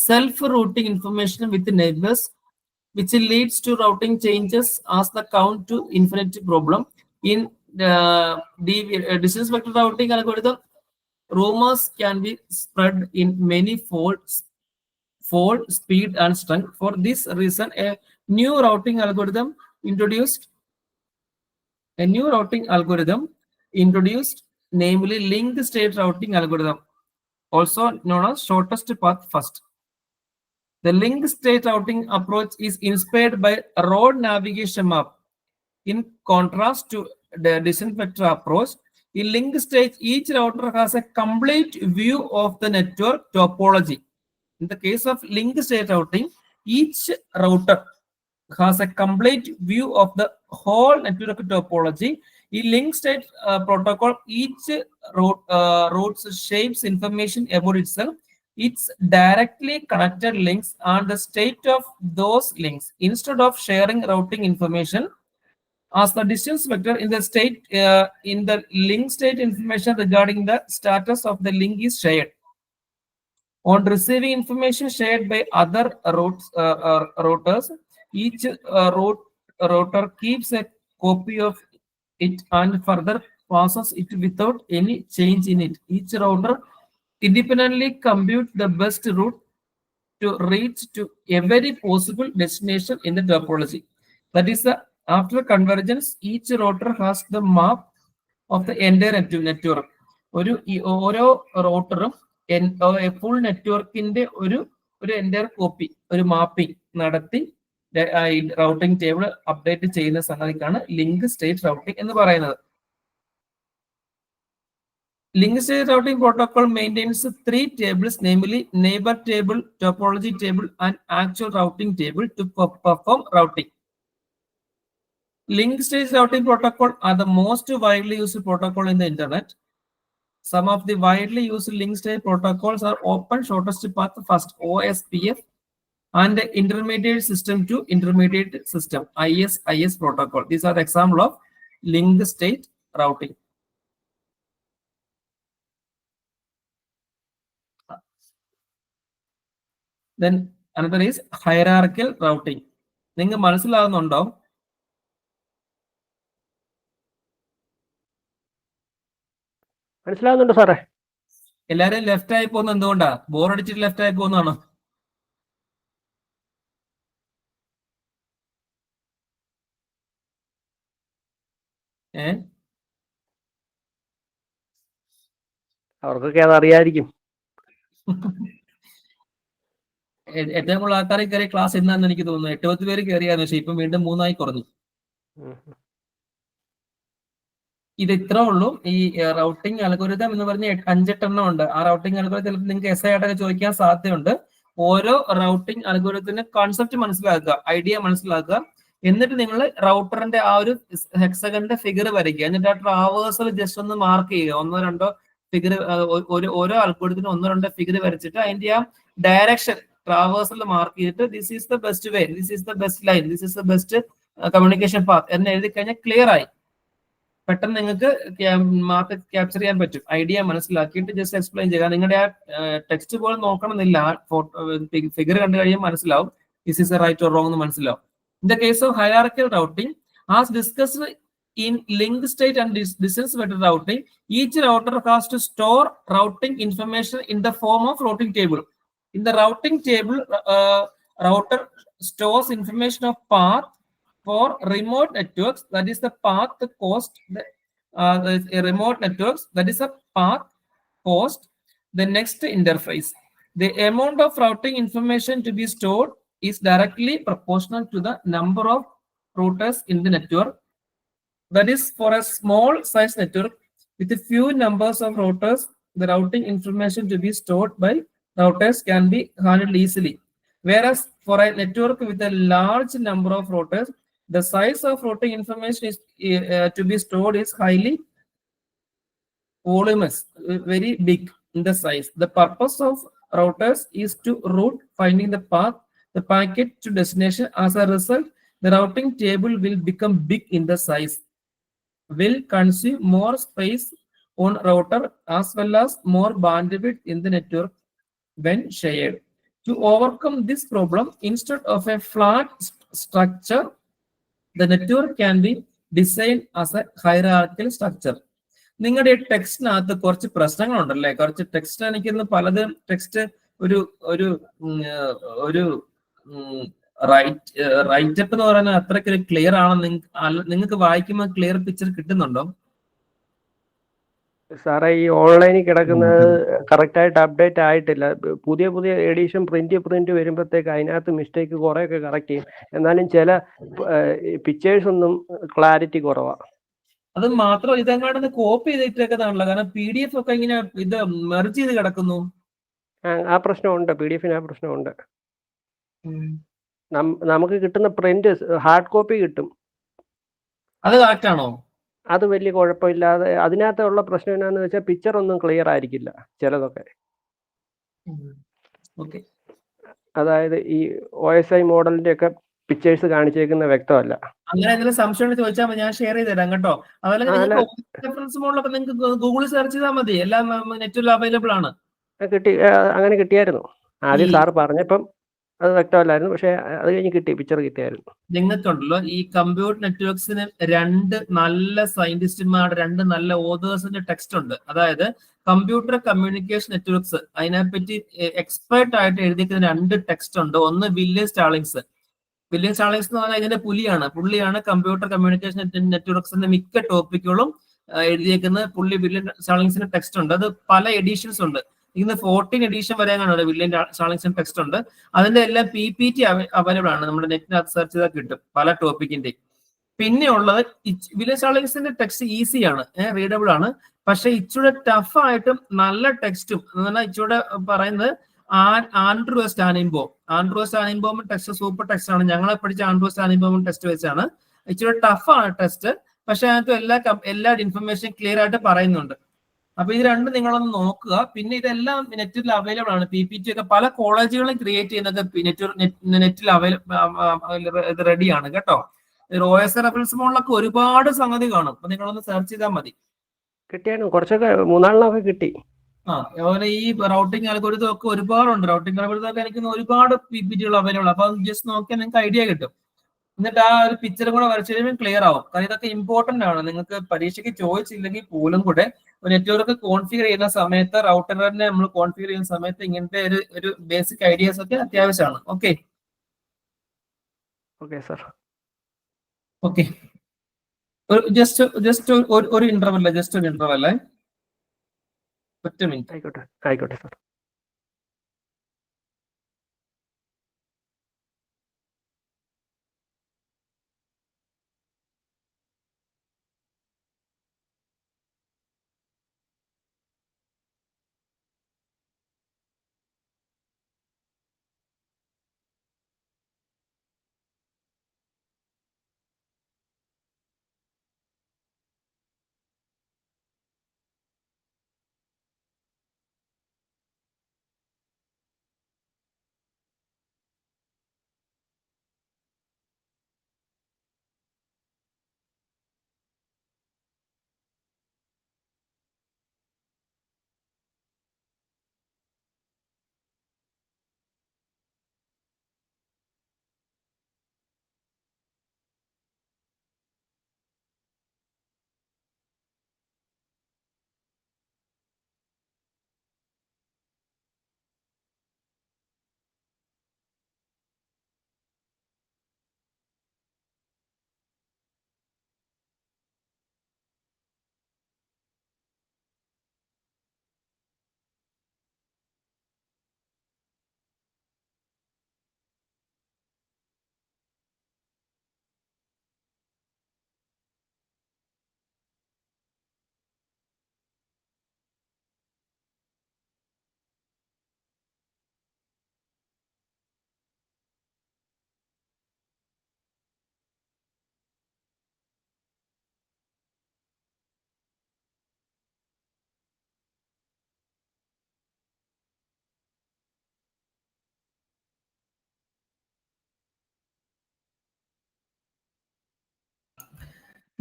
self-routing information with the neighbors, which leads to routing changes as the count to infinity problem. In the distance vector routing algorithm, rumors can be spread in many folds, fold, speed, and strength. For this reason, a new routing algorithm introduced, namely linked state routing algorithm, also known as shortest path first. The linked state routing approach is inspired by a road navigation map. In contrast to the distance vector approach, in linked state, each router has a complete view of the network topology. In the case of linked state routing, each router has a complete view of the whole network topology. In link state protocol, each route shapes information about itself, its directly connected links, and the state of those links. Instead of sharing routing information as the distance vector in the state, in the link state information regarding the status of the link is shared. On receiving information shared by other routers, each router keeps a copy of it and further passes it without any change in it. Each router independently computes the best route to reach to every possible destination in the topology. That is, after convergence, each router has the map of the entire network. ഓരോ റൂട്ടറും ഫുൾ നെറ്റ്വർക്കിന്റെ ഒരു എൻ്റയർ കോപ്പി, ഒരു മാപ്പിംഗ് നടത്തി റൗട്ടിംഗ് ടേബിൾ അപ്ഡേറ്റ് ചെയ്യുന്ന സംഗതിക്കാണ് ലിങ്ക് സ്റ്റേറ്റ് റൗട്ടിംഗ് എന്ന് പറയുന്നത്. Link state routing protocol maintains 3 tables, namely neighbor table, topology table, and actual routing table to perform routing. Link state routing protocol are the most widely used protocol in the internet. Some of the widely used link state protocols are open shortest path first, OSPF, and the intermediate system to intermediate system, IS protocol. These are the example of link state routing. Then another is hierarchical routing. നിങ്ങൾ മനസ്സിലാകുന്നുണ്ടോ? മനസ്സിലാകുന്നുണ്ട് സാറേ. എല്ലാരും ലെഫ്റ്റ് ആയി പോകുന്നത് എന്തുകൊണ്ടാ? ബോർ അടിച്ചിട്ട് ലെഫ്റ്റ് ആയി പോകുന്നതാണോ? അവർക്കൊക്കെ അത് അറിയായിരിക്കും. ഏറ്റവും കൂടുതൽ ആൾക്കാരെ കയറിയ ക്ലാസ് എന്നാന്ന് എനിക്ക് തോന്നുന്നു 80 പേര് കയറിയായിരുന്നു, പക്ഷെ ഇപ്പം വീണ്ടും 3 കുറഞ്ഞു. ഇത് ഇത്രേ ഉള്ളൂ. ഈ റൗട്ടിംഗ് അൽഗോരിതം എന്ന് പറഞ്ഞ 5-8 എണ്ണം ഉണ്ട്. ആ റൗട്ടിംഗ് അൽഗോരിതം ചിലപ്പോൾ നിങ്ങൾക്ക് എസ് ആയിട്ടൊക്കെ ചോദിക്കാൻ സാധ്യതയുണ്ട്. ഓരോ റൗട്ടിംഗ് അൽഗോരിതത്തിന്റെ കോൺസെപ്റ്റ് മനസ്സിലാക്കുക, ഐഡിയ മനസ്സിലാക്കുക, എന്നിട്ട് നിങ്ങൾ റൗട്ടറിന്റെ ആ ഒരു ഹെക്സഗന്റെ ഫിഗർ വരയ്ക്കുക. എന്നിട്ട് ആ ട്രാവേഴ്സൽ ജസ്റ്റ് ഒന്ന് മാർക്ക് ചെയ്യുക. 1-2 ഫിഗർ, ഓരോ അൽഗോരിതത്തിനും 1-2 ഫിഗർ വരച്ചിട്ട് അതിന്റെ ആ ഡയറക്ഷൻ ട്രാവേഴ്സൽ മാർക്ക് ചെയ്തിട്ട് this is the best way, this is the best line, this is the best communication path എന്ന് എഴുതി കഴിഞ്ഞാൽ ക്ലിയർ ആയി. പെട്ടെന്ന് നിങ്ങൾക്ക് മാർക്ക് ക്യാപ്ചർ ചെയ്യാൻ പറ്റും. ഐഡിയ മനസ്സിലാക്കിയിട്ട് ജസ്റ്റ് എക്സ്പ്ലെയിൻ ചെയ്യുക. നിങ്ങളുടെ ആ ടെക്സ്റ്റ് പോലും നോക്കണമെന്നില്ല, ഫിഗർ കണ്ടു കഴിയുമ്പോൾ മനസ്സിലാവും this is right or wrong എന്ന് മനസ്സിലാവും. In the case of hierarchical routing, as discussed in link state and distance vector routing, each router has to store routing information in the form of routing table. In the routing table, router stores information of path for remote networks, that is the path cost, remote networks, that is a path cost, the next interface. The amount of routing information to be stored is directly proportional to the number of routers in the network. That is, for a small size network with a few numbers of routers, the routing information to be stored by routers can be handled easily. Whereas for a network with a large number of routers, the size of routing information is to be stored is highly voluminous, very big in the size. The purpose of routers is to route finding the path, the packet to destination. As a result, the routing table will become big in the size, will consume more space on router as well as more bandwidth in the network when shared. To overcome this problem, instead of a flat structure, the network can be designed as a hierarchical structure. നിങ്ങളുടെ ടെക്സ്റ്റിനകത്ത് കുറച്ച് പ്രശ്നങ്ങളുണ്ടല്ലേ? കുറച്ച് ടെക്സ്റ്റ് എനിക്കിന്ന് പലതും ടെക്സ്റ്റ് ഒരു റൈറ്റപ്പ് എന്ന് പറയുന്നത് അത്രയ്ക്ക് ക്ലിയർ ആണെന്ന് നിങ്ങൾക്ക് വായിക്കുമ്പോൾ ക്ലിയർ പിക്ചർ കിട്ടുന്നുണ്ടോ സാറേ? ഈ ഓൺലൈനിൽ കിടക്കുന്നത് കറക്റ്റ് ആയിട്ട് അപ്ഡേറ്റ് ആയിട്ടില്ല. പുതിയ എഡിഷൻ പ്രിന്റ് വരുമ്പോഴത്തേക്ക് അതിനകത്ത് മിസ്റ്റേക്ക് കുറെയൊക്കെ കറക്റ്റ് ചെയ്യും. എന്നാലും ചില പിക്ചേഴ്സ് ഒന്നും ക്ലാരിറ്റി കുറവാണ്. അത് മാത്രം ഇതെങ്ങാണ്ട് കോപ്പി ചെയ്തിട്ടേക്കുന്നതാണല്ലോ, കാരണം PDF ഒക്കെ ഇങ്ങനെ ഇത് മെർജ് ചെയ്ത് കിടക്കുന്നു. ആ പ്രശ്നമുണ്ട്, PDF ആ പ്രശ്നമുണ്ട്. നമുക്ക് കിട്ടുന്ന പ്രിന്റ് ഹാർഡ് കോപ്പി കിട്ടും. അത് കറക്റ്റ് ആണോ? അത് വലിയ കുഴപ്പമില്ലാതെ. അതിനകത്തുള്ള പ്രശ്നം എന്നാന്ന് വെച്ചാൽ പിക്ചർ ഒന്നും ക്ലിയർ ആയിരിക്കില്ല ചിലതൊക്കെ. ഓക്കെ, അതായത് ഈ OSI മോഡലിന്റെ ഒക്കെ പിക്ചേഴ്സ് കാണിച്ചേക്കുന്ന വ്യക്തമല്ല. അങ്ങനെ എന്തെങ്കിലും സംശയം ചോദിച്ചാൽ മതി, ഞാൻ ഷെയർ ചെയ്ത് തരാം കേട്ടോ. അതല്ല റെഫറൻസ് മോഡലൊക്കെ നിങ്ങൾക്ക് ഗൂഗിളിൽ സെർച്ച് ചെയ്താൽ മതി, എല്ലാം നെറ്റിൽ അവൈലബിൾ ആണ്. അങ്ങനെ കിട്ടിയായിരുന്നു. ആദ്യം സാറ് പറഞ്ഞപ്പം അത് വ്യക്തമല്ലായിരുന്നു, പക്ഷെ അത് കഴിഞ്ഞ് പിക്ചർ കിട്ടിയായിരുന്നു. നിങ്ങൾക്കുണ്ടല്ലോ ഈ കമ്പ്യൂട്ടർ നെറ്റ്വർക്സിന് 2 നല്ല സയന്റിസ്റ്റുമാരുടെ 2 നല്ല ഓതേഴ്സിന്റെ ടെക്സ്റ്റ് ഉണ്ട്. അതായത് കമ്പ്യൂട്ടർ കമ്മ്യൂണിക്കേഷൻ നെറ്റ്വർക്സ്, അതിനെപ്പറ്റി എക്സ്പേർട്ട് ആയിട്ട് എഴുതിയിരിക്കുന്ന 2 ടെക്സ്റ്റ് ഉണ്ട്. ഒന്ന് വില്യം സ്റ്റാളിങ്സ് എന്ന് പറഞ്ഞാൽ ഇതിന്റെ പുള്ളിയാണ് കമ്പ്യൂട്ടർ കമ്മ്യൂണിക്കേഷൻ നെറ്റ്വർക്സിന്റെ മിക്ക ടോപ്പിക്കുകളും എഴുതിയേക്കുന്നത്. വില്യം സ്റ്റാളിങ്സിന്റെ ടെക്സ്റ്റ് ഉണ്ട്. അത് പല എഡിഷൻസ് ഉണ്ട്. ഇന്ന് 14 എഡിഷൻ വരെ കാണുന്നത് വില്യം സ്റ്റാളിങ്സിന്റെ ടെക്സ്റ്റ് ഉണ്ട്. അതിന്റെ എല്ലാം PPT അവൈലബിൾ ആണ്, നമ്മുടെ നെറ്റിനകത്ത് സെർച്ച് ചെയ്താൽ കിട്ടും പല ടോപ്പിക്കിന്റെ. പിന്നെ ഉള്ളത് വില്യം സ്റ്റാളിങ്സിന്റെ ടെക്സ്റ്റ് ഈസിയാണ്, റീഡബിൾ ആണ്. പക്ഷെ ഇച്ചിരി ടഫ് ആയിട്ടും നല്ല ടെക്സ്റ്റും എന്ന് പറഞ്ഞാൽ ഇച്ചിരി പറയുന്നത് ആൻഡ്രൂ സ്റ്റാനിൻബോം ടെക്സ്റ്റ് സൂപ്പർ ടെക്സ്റ്റ് ആണ്. ഞങ്ങളെ പഠിച്ച ആൻഡ്രൂ സ്റ്റാനിൻബോം ടെക്സ്റ്റ് വെച്ചാണ്. ഇച്ചിരി ടഫാണ് ടെക്സ്റ്റ്, പക്ഷെ അതിനകത്ത് എല്ലാ ഇൻഫർമേഷൻ ക്ലിയർ ആയിട്ട് പറയുന്നുണ്ട്. അപ്പൊ ഇത് രണ്ടും നിങ്ങളൊന്ന് നോക്കുക. പിന്നെ ഇതെല്ലാം നെറ്റിൽ അവൈലബിൾ ആണ്. PPT ഒക്കെ പല കോളേജുകളും ക്രിയേറ്റ് ചെയ്യുന്നത് നെറ്റിൽ അവൈലബിൾ റെഡിയാണ് കേട്ടോ. OSI റെഫറൻസ് മോഡലൊക്കെ ഒരുപാട് സംഗതി കാണും, അപ്പൊ നിങ്ങളൊന്ന് സെർച്ച് ചെയ്താൽ മതി. കിട്ടിയാലും കുറച്ചൊക്കെ 3-4 കിട്ടി. അതുപോലെ ഈ റൗട്ടിംഗ് അൽഗോരിതം ഒക്കെ ഒരുപാടുണ്ട്. റൗട്ടിംഗ് അൽഗോരിതം ഒക്കെ എനിക്ക് ഒരുപാട് PPTകൾ അവൈലബിൾ. അപ്പൊ ജസ്റ്റ് നോക്കിയാൽ നിങ്ങൾക്ക് ഐഡിയ കിട്ടും. എന്നിട്ട് ആ ഒരു പിക്ചർ കൂടെ വരച്ചു കഴിയുമ്പോൾ ക്ലിയർ ആവും. കാരണം ഇതൊക്കെ ഇമ്പോർട്ടന്റ് ആണ്. നിങ്ങൾക്ക് പരീക്ഷയ്ക്ക് ചോദിച്ചില്ലെങ്കിൽ പോലും കൂടെ നെറ്റ്വർക്ക് കോൺഫിഗർ ചെയ്യുന്ന സമയത്ത്, റൗട്ടറിനെ നമ്മൾ കോൺഫിഗർ ചെയ്യുന്ന സമയത്ത് ഇങ്ങനത്തെ ഒരു ബേസിക് ഐഡിയാസ് ഒക്കെ അത്യാവശ്യമാണ്. Okay sir. ഓക്കെ, ജസ്റ്റ് ഒരു ഇന്റർവെൽ, ഒറ്റ മിനിറ്റ്. ആയിക്കോട്ടെ സർ.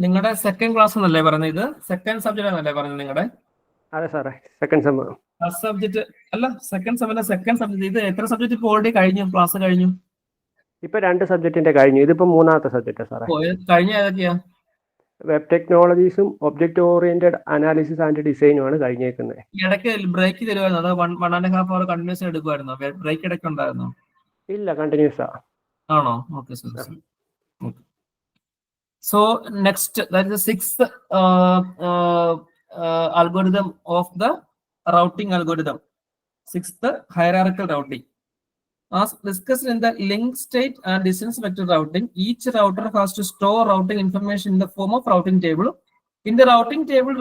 നിങ്ങളുടെ സെക്കൻഡ് ക്ലാസ് എന്നല്ലേ പറഞ്ഞത്? ഇത് സെക്കൻഡ് സബ്ജക്റ്റ് ആണല്ലേ പറഞ്ഞത് നിങ്ങളുടെ? അതെ സാറേ, സെക്കൻഡ് സെം. ഫസ്റ്റ് സബ്ജക്ട് അല്ല, സെക്കൻഡ് സബ്ജക്ട്. ഇത് എത്ര സബ്ജക്ട് ഇപ്പോൾ ഓൾറെഡി കഴിഞ്ഞു? ക്ലാസ് കഴിഞ്ഞു? ഇപ്പൊ 2 സബ്ജക്റ്റിന്റെ കഴിഞ്ഞു. ഇതിപ്പോ 3-ാമത്തെ സബ്ജക്റ്റ് സാറേ. കഴിഞ്ഞ ഏതൊക്കെയാ? വെബ് ടെക്നോളജീസും ഒബ്ജക്ട് ഓറിയന്റഡ് അനാലിസിസ് ആൻഡ് ഡിസൈനും ആണ് കഴിഞ്ഞേക്കുന്നത്. ഇടയ്ക്ക് ബ്രേക്ക് തരുമായിരുന്നു? അതോ 1.5 അവർ കണ്ടിന്യൂസ് എടുക്കുമായിരുന്നോ? ബ്രേക്ക് ഇടയ്ക്ക് ഉണ്ടായിരുന്നോ? ഇല്ല, കണ്ടിന്യൂസ് ആണോ? Okay sir. So next, that is the 6th algorithm of the routing algorithm. 6th hierarchical routing. As discussed in the link state and distance vector routing, each router has to store routing information in the form of routing table. In the routing table,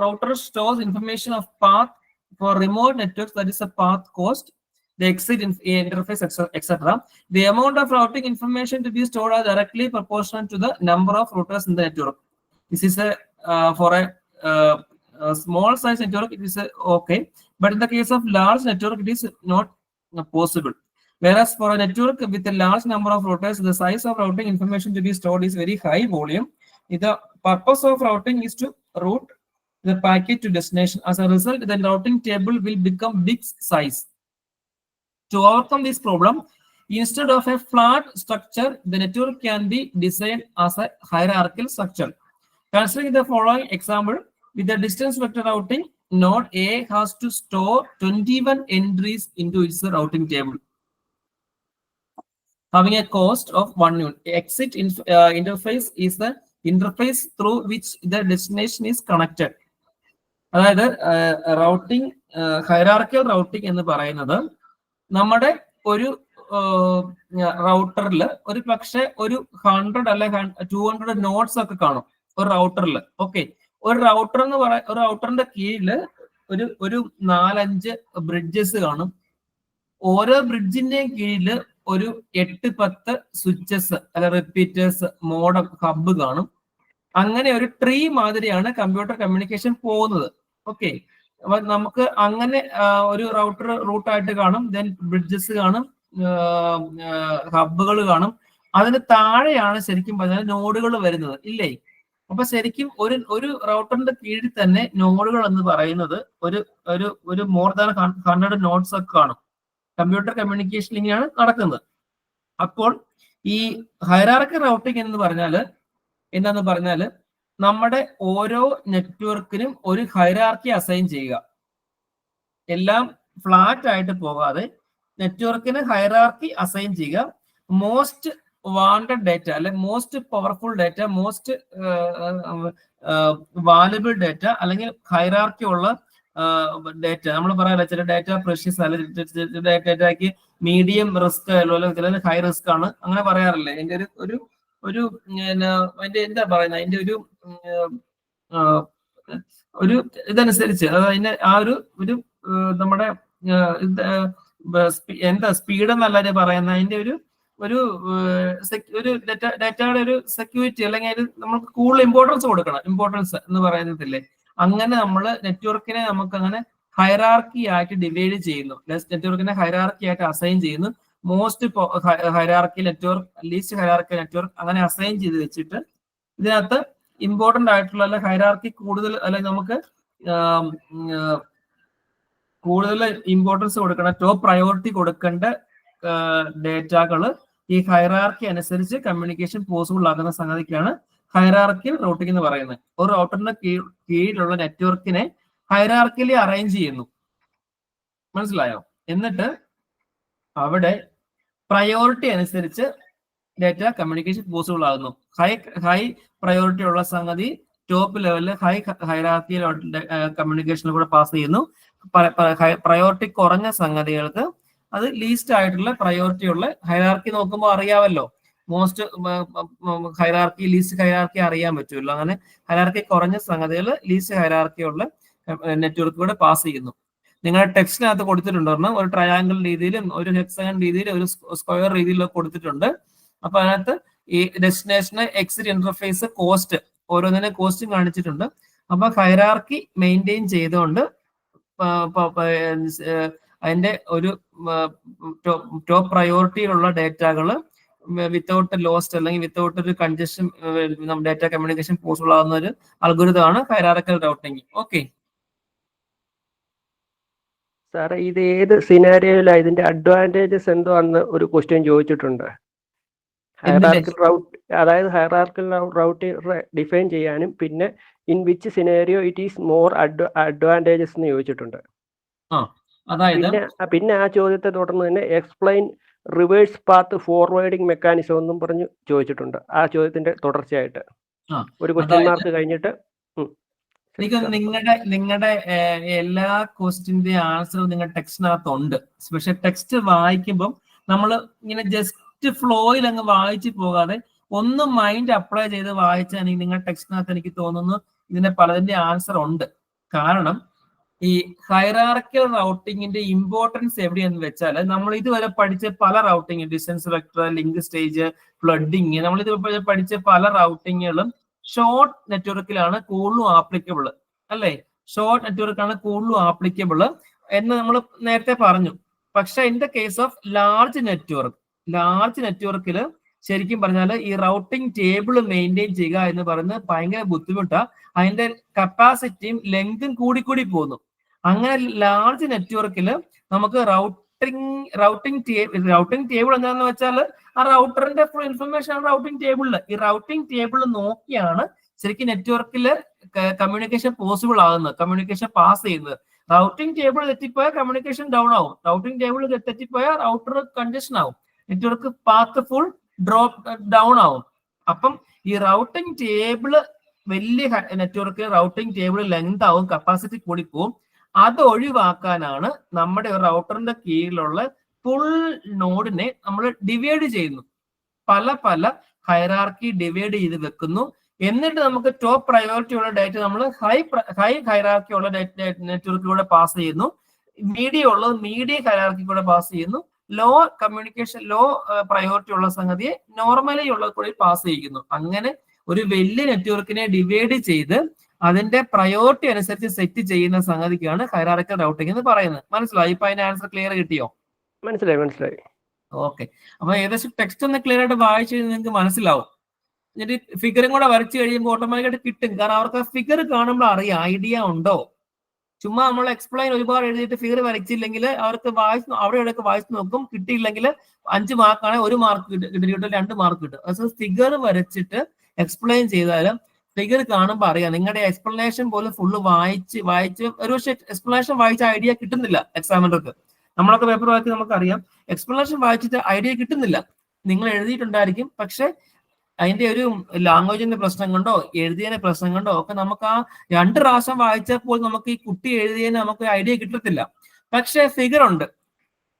router stores information of path for remote networks, that is a path cost, the exit interface, etc. The amount of routing information to be stored are directly proportional to the number of routers in the network. This is for a small size network, it is okay, but in the case of large network, it is not possible. Whereas for a network with a large number of routers, the size of routing information to be stored is very high volume. The purpose of routing is to route the packet to destination. As a result, the routing table will become big size. To overcome this problem, instead of a flat structure, the network can be designed as a hierarchical structure. Considering the following example, with the distance vector routing, node A has to store 21 entries into its routing table, having a cost of 1 unit. Exit interface is the interface through which the destination is connected. അതായത് റൗട്ടിംഗ് ഹൈറാർക്കിയൽ റൗട്ടിംഗ് എന്ന് പറയുന്നത് നമ്മുടെ ഒരു റൗട്ടറിൽ ഒരു പക്ഷെ ഒരു 100 അല്ലെ 200 നോഡ്സ് ഒക്കെ കാണും ഒരു റൗട്ടറിൽ. ഓക്കെ, ഒരു റൗട്ടർ എന്ന് ഒരു റൗട്ടറിന്റെ കീഴിൽ ഒരു 4-5 ബ്രിഡ്ജസ് കാണും. ഓരോ ബ്രിഡ്ജിന്റെയും കീഴിൽ ഒരു 8-10 സ്വിച്ചസ് അല്ലെ റിപ്പീറ്റേഴ്സ്, മോഡം, ഹബ്ബ് കാണും. അങ്ങനെ ഒരു ട്രീ മാതിരിയാണ് കമ്പ്യൂട്ടർ കമ്മ്യൂണിക്കേഷൻ പോകുന്നത്. ഓക്കെ, അപ്പൊ നമുക്ക് അങ്ങനെ ഒരു റൗട്ടർ റൂട്ടായിട്ട് കാണും, ദെൻ ബ്രിഡ്ജസ് കാണും, ഹബ്ബുകൾ കാണും. അതിന് താഴെയാണ് ശരിക്കും പറഞ്ഞാൽ നോഡുകൾ വരുന്നത്, ഇല്ലേ? അപ്പൊ ശരിക്കും ഒരു റൗട്ടറിന്റെ കീഴിൽ തന്നെ നോഡുകൾ എന്ന് പറയുന്നത് ഒരു മോർ ദാൻ 100 നോഡ്സ് ഒക്കെ കാണും. കമ്പ്യൂട്ടർ കമ്മ്യൂണിക്കേഷൻ ഇങ്ങനെയാണ് നടക്കുന്നത്. അപ്പോൾ ഈ ഹൈറാർക്കി റൗട്ടിംഗ് എന്ന് പറഞ്ഞാല് എന്താന്ന് പറഞ്ഞാല് നമ്മുടെ ഓരോ നെറ്റ്വർക്കിനും ഒരു ഹൈറാർക്കി അസൈൻ ചെയ്യുക. എല്ലാം ഫ്ലാറ്റ് ആയിട്ട് പോകാതെ നെറ്റ്വർക്കിന് ഹൈറാർക്കി അസൈൻ ചെയ്യുക. മോസ്റ്റ് വാണ്ടഡ് ഡേറ്റ അല്ലെ most powerful data, most valuable data അല്ലെങ്കിൽ ഹൈറാർക്കി ഉള്ള ഡേറ്റ, നമ്മൾ പറയാറില്ല ചില ഡേറ്റ പ്രഷ്യസ് അല്ലെ ഡേറ്റയ്ക്ക് മീഡിയം റിസ്ക് ചില ഹൈ റിസ്ക് ആണ്, അങ്ങനെ പറയാറില്ലേ? അതിന്റെ ഒരു അതിന്റെ എന്താ പറയുന്നത്, അതിന്റെ ഒരു ഇതനുസരിച്ച് അതിന്റെ ആ ഒരു നമ്മുടെ എന്താ സ്പീഡ് എന്നല്ല പറയുന്നത്, അതിന്റെ ഒരു ഡേറ്റയുടെ ഒരു സെക്യൂരിറ്റി അല്ലെങ്കിൽ നമുക്ക് കൂടുതൽ ഇമ്പോർട്ടൻസ് കൊടുക്കണം. ഇമ്പോർട്ടൻസ് എന്ന് പറയുന്നതില്ലേ, അങ്ങനെ നമ്മൾ നെറ്റ്വർക്കിനെ നമുക്ക് അങ്ങനെ ഹൈറാർക്കി ആയിട്ട് ഡിവൈഡ് ചെയ്യുന്നു. നെറ്റ്വർക്കിനെ ഹൈറാർക്കി ആയിട്ട് അസൈൻ ചെയ്യുന്നു. Most hierarchy network, least hierarchy network, അങ്ങനെ അസൈൻ ചെയ്ത് വെച്ചിട്ട് ഇതിനകത്ത് ഇമ്പോർട്ടന്റ് ആയിട്ടുള്ള അല്ലെ ഹൈറാർക്കി കൂടുതൽ അല്ലെങ്കിൽ നമുക്ക് കൂടുതൽ ഇമ്പോർട്ടൻസ് കൊടുക്കണം, ടോപ്പ് പ്രയോറിറ്റി കൊടുക്കേണ്ട ഡേറ്റകള് ഈ ഹൈറാർക്കി അനുസരിച്ച് കമ്മ്യൂണിക്കേഷൻ പോസിബിൾ ആകുന്ന സംഗതിക്കാണ് ഹൈറാർക്കിയൽ റൂട്ടിംഗ് എന്ന് പറയുന്നത്. ഒരു റൗട്ടറിന്റെ കീഴിലുള്ള നെറ്റ്വർക്കിനെ ഹൈറാർക്കിയലി അറേഞ്ച് ചെയ്യുന്നു, മനസ്സിലായോ? എന്നിട്ട് അവിടെ പ്രയോറിറ്റി അനുസരിച്ച് ഡേറ്റ കമ്മ്യൂണിക്കേഷൻ പോസിബിൾ ആകുന്നു. ഹൈ പ്രയോറിറ്റി ഉള്ള സംഗതി ടോപ്പ് ലെവലിൽ ഹൈറാർക്കിയൽ കമ്മ്യൂണിക്കേഷനിൽ കൂടെ പാസ് ചെയ്യുന്നു. പ്രയോറിറ്റി കുറഞ്ഞ സംഗതികൾക്ക് അത് ലീസ്റ്റ് ആയിട്ടുള്ള പ്രയോറിറ്റി ഉള്ള ഹൈറാർക്കി നോക്കുമ്പോൾ അറിയാമല്ലോ, മോസ്റ്റ് ഹൈറാർക്കി, ലീസ്റ്റ് ഹൈറാർക്കി അറിയാൻ പറ്റുമല്ലോ. അങ്ങനെ ഹൈറാർക്കി കുറഞ്ഞ സംഗതികൾ ലീസ്റ്റ് ഹൈറാർക്കി ഉള്ള നെറ്റ്വർക്കിലൂടെ പാസ് ചെയ്യുന്നു. നിങ്ങളുടെ ടെക്സ്റ്റിനകത്ത് കൊടുത്തിട്ടുണ്ട്, ഒരു ട്രയാങ്കിൾ രീതിയിലും ഒരു ഹെക്സഗൺ രീതിയിലും ഒരു സ്ക്വയർ രീതിയിലൊക്കെ കൊടുത്തിട്ടുണ്ട്. അപ്പൊ അതിനകത്ത് ഈ ഡെസ്റ്റിനേഷന്, എക്സിറ്റ് ഇന്റർഫേസ്, കോസ്റ്റ്, ഓരോന്നിനെ കോസ്റ്റും കാണിച്ചിട്ടുണ്ട്. അപ്പൊ ഹൈറാർക്കി മെയിൻറ്റെയിൻ ചെയ്തുകൊണ്ട് അതിന്റെ ഒരു ടോപ്പ് പ്രയോറിറ്റിയിലുള്ള ഡേറ്റകൾ വിത്തൗട്ട് ലോസ്റ്റ് അല്ലെങ്കിൽ വിത്തൗട്ട് ഒരു കൺജഷൻ ഡേറ്റ കമ്മ്യൂണിക്കേഷൻ പോസിബിൾ ആകുന്ന ഒരു അൽഗോരിതമാണ് ഹൈറാർക്കിയൽ റൗട്ടിംഗ്. ഓക്കെ സാറേ, ഇത് ഏത് സിനാരിയോയിലാണ് ഇതിന്റെ അഡ്വാൻറ്റേജസ് എന്തോ അന്ന് ഒരു ക്വസ്റ്റ്യൻ ചോദിച്ചിട്ടുണ്ട്. ഹൈറാർക്കിയൽ റൗട്ട്, അതായത് ഹൈറാർക്കിയൽ റൗട്ട് ഡിഫൈൻ ചെയ്യാനും പിന്നെ in which scenario it is more advantages എന്ന് ചോദിച്ചിട്ടുണ്ട്. പിന്നെ ആ ചോദ്യത്തെ തുടർന്ന് തന്നെ explain reverse path forwarding mechanism എന്നും പറഞ്ഞു ചോദിച്ചിട്ടുണ്ട്. ആ ചോദ്യത്തിന്റെ തുടർച്ചയായിട്ട് ഒരു ക്വസ്റ്റ്യൻ മാർക്ക് കഴിഞ്ഞിട്ട് നിങ്ങളുടെ എല്ലാ ക്വസ്റ്റിന്റെ ആൻസറും നിങ്ങളുടെ ടെക്സ്റ്റിനകത്തുണ്ട്. പക്ഷെ ടെക്സ്റ്റ് വായിക്കുമ്പോൾ നമ്മൾ ഇങ്ങനെ ജസ്റ്റ് ഫ്ലോയിൽ അങ്ങ് വായിച്ചു പോകാതെ ഒന്ന് മൈൻഡ് അപ്ലൈ ചെയ്ത് വായിച്ചാണെങ്കിൽ നിങ്ങളുടെ ടെക്സ്റ്റിനകത്ത് എനിക്ക് തോന്നുന്നു ഇതിന്റെ പലതിന്റെ ആൻസർ ഉണ്ട്. കാരണം ഈ ഹൈറാർക്കിയൽ റൗട്ടിങ്ങിന്റെ ഇമ്പോർട്ടൻസ് എവിടെയെന്ന് വെച്ചാൽ നമ്മൾ ഇതുവരെ പഠിച്ച പല routing, distance vector, link stage, flooding, നമ്മൾ ഇതുവരെ പഠിച്ച പല റൗട്ടിങ്ങുകളും ഷോർട്ട് നെറ്റ്വർക്കിലാണ് കൂടുതലും ആപ്ലിക്കബിൾ അല്ലേ? ഷോർട്ട് നെറ്റ്വർക്കാണ് കൂടുതലും ആപ്ലിക്കബിൾ എന്ന് നമ്മൾ നേരത്തെ പറഞ്ഞു. പക്ഷെ in the case of large നെറ്റ്വർക്കിൽ ശരിക്കും പറഞ്ഞാൽ ഈ റൗട്ടിംഗ് ടേബിൾ മെയിൻറ്റെയിൻ ചെയ്യുക എന്ന് പറയുന്നത് ഭയങ്കര ബുദ്ധിമുട്ടാണ്. അതിന്റെ കപ്പാസിറ്റിയും ലെങ്തും കൂടി പോകുന്നു. അങ്ങനെ ലാർജ് നെറ്റ്വർക്കിൽ നമുക്ക് റൗട്ടിംഗ് ടേബിൾ എന്താണെന്ന് വെച്ചാൽ ആ റൗട്ടറിന്റെ ഫുൾ ഇൻഫർമേഷൻ ആണ് റൗട്ടിംഗ് ടേബിളിൽ. ഈ റൗട്ടിംഗ് ടേബിൾ നോക്കിയാണ് ശരിക്കും നെറ്റ്വർക്കിൽ കമ്മ്യൂണിക്കേഷൻ പോസിബിൾ ആകുന്നത്, കമ്മ്യൂണിക്കേഷൻ പാസ് ചെയ്യുന്നത്. റൗട്ടിംഗ് ടേബിൾ തെറ്റിപ്പോയാൽ കമ്മ്യൂണിക്കേഷൻ ഡൗൺ ആവും. റൗട്ടിംഗ് ടേബിൾ തെറ്റിപ്പോയാൽ റൗട്ടർ കൺജഷൻ ആവും, network path full drop down ആവും. അപ്പം ഈ റൗട്ടിംഗ് ടേബിള് വലിയ നെറ്റ്വർക്ക് റൗട്ടിംഗ് ടേബിൾ ലെങ്ത് ആവും, കപ്പാസിറ്റി കൂടി പോവും. അത് ഒഴിവാക്കാനാണ് നമ്മുടെ റൗട്ടറിന്റെ കീഴിലുള്ള ഫുൾ നോഡിനെ നമ്മൾ ഡിവൈഡ് ചെയ്യുന്നു, പല ഹൈറാർക്കി ഡിവൈഡ് ചെയ്ത് വെക്കുന്നു. എന്നിട്ട് നമുക്ക് ടോപ്പ് പ്രയോറിറ്റി ഉള്ള ഡേറ്റ നമ്മൾ ഹൈ ഹൈറാർക്കി ഉള്ള നെറ്റ്വർക്കിലൂടെ പാസ് ചെയ്യുന്നു, മീഡിയം ഹൈറാർക്കിലൂടെ പാസ് ചെയ്യുന്നു, ലോ പ്രയോറിറ്റി ഉള്ള സംഗതിയെ നോർമലി ഉള്ള കൂടി പാസ് ചെയ്യിക്കുന്നു. അങ്ങനെ ഒരു വലിയ നെറ്റ്വർക്കിനെ ഡിവൈഡ് ചെയ്ത് അതിന്റെ പ്രയോറിറ്റി അനുസരിച്ച് സെറ്റ് ചെയ്യുന്ന സംഗതിക്കാണ് ഹൈറാർക്കിയൽ റൗട്ടിംഗ് എന്ന് പറയുന്നത്. മനസ്സിലായി? ഇപ്പൊ അതിന്റെ ആൻസർ ക്ലിയർ കിട്ടിയോ? മനസ്സിലായി. ഓക്കെ, അപ്പൊ ഏകദേശം ടെക്സ്റ്റ് ഒന്ന് ക്ലിയർ ആയിട്ട് വായിച്ചു കഴിഞ്ഞാൽ നിങ്ങൾക്ക് മനസ്സിലാവും. എന്നിട്ട് ഫിഗറും കൂടെ വരച്ചു കഴിയുമ്പോൾ ഓട്ടോമാറ്റിക്കായിട്ട് കിട്ടും. കാരണം അവർക്ക് ഫിഗർ കാണുമ്പോൾ അറിയാം ഐഡിയ ഉണ്ടോ. ചുമ്മാ നമ്മൾ എക്സ്പ്ലെയിൻ ഒരുപാട് എഴുതിയിട്ട് ഫിഗർ വരച്ചില്ലെങ്കിൽ അവർക്ക് അവിടെയൊക്കെ വായിച്ചു നോക്കും, കിട്ടിയില്ലെങ്കിൽ 5 മാർക്കാണ്, 1 മാർക്ക് കിട്ടും, 2 മാർക്ക് കിട്ടും. അത് ഫിഗർ വരച്ചിട്ട് എക്സ്പ്ലെയിൻ ചെയ്താലും ഫിഗർ കാണുമ്പോൾ അറിയാം. നിങ്ങളുടെ എക്സ്പ്ലനേഷൻ പോലും ഫുള്ള് വായിച്ച് ഒരുപക്ഷെ എക്സ്പ്ലനേഷൻ വായിച്ച ഐഡിയ കിട്ടുന്നില്ല എക്സാമിനർക്ക്. നമ്മളൊക്കെ പേപ്പർ വായിച്ച് നമുക്കറിയാം എക്സ്പ്ലനേഷൻ വായിച്ചിട്ട് ഐഡിയ കിട്ടുന്നില്ല. നിങ്ങൾ എഴുതിയിട്ടുണ്ടായിരിക്കും, പക്ഷെ അതിന്റെ ഒരു ലാംഗ്വേജിന്റെ പ്രശ്നം കൊണ്ടോ എഴുതിയതിന്റെ പ്രശ്നം കൊണ്ടോ ഒക്കെ നമുക്ക് ആ 2 പ്രാവശ്യം വായിച്ചപ്പോൾ നമുക്ക് ഈ കുട്ടി എഴുതിയതിന് നമുക്ക് ഐഡിയ കിട്ടത്തില്ല. പക്ഷെ ഫിഗർ ഉണ്ട്,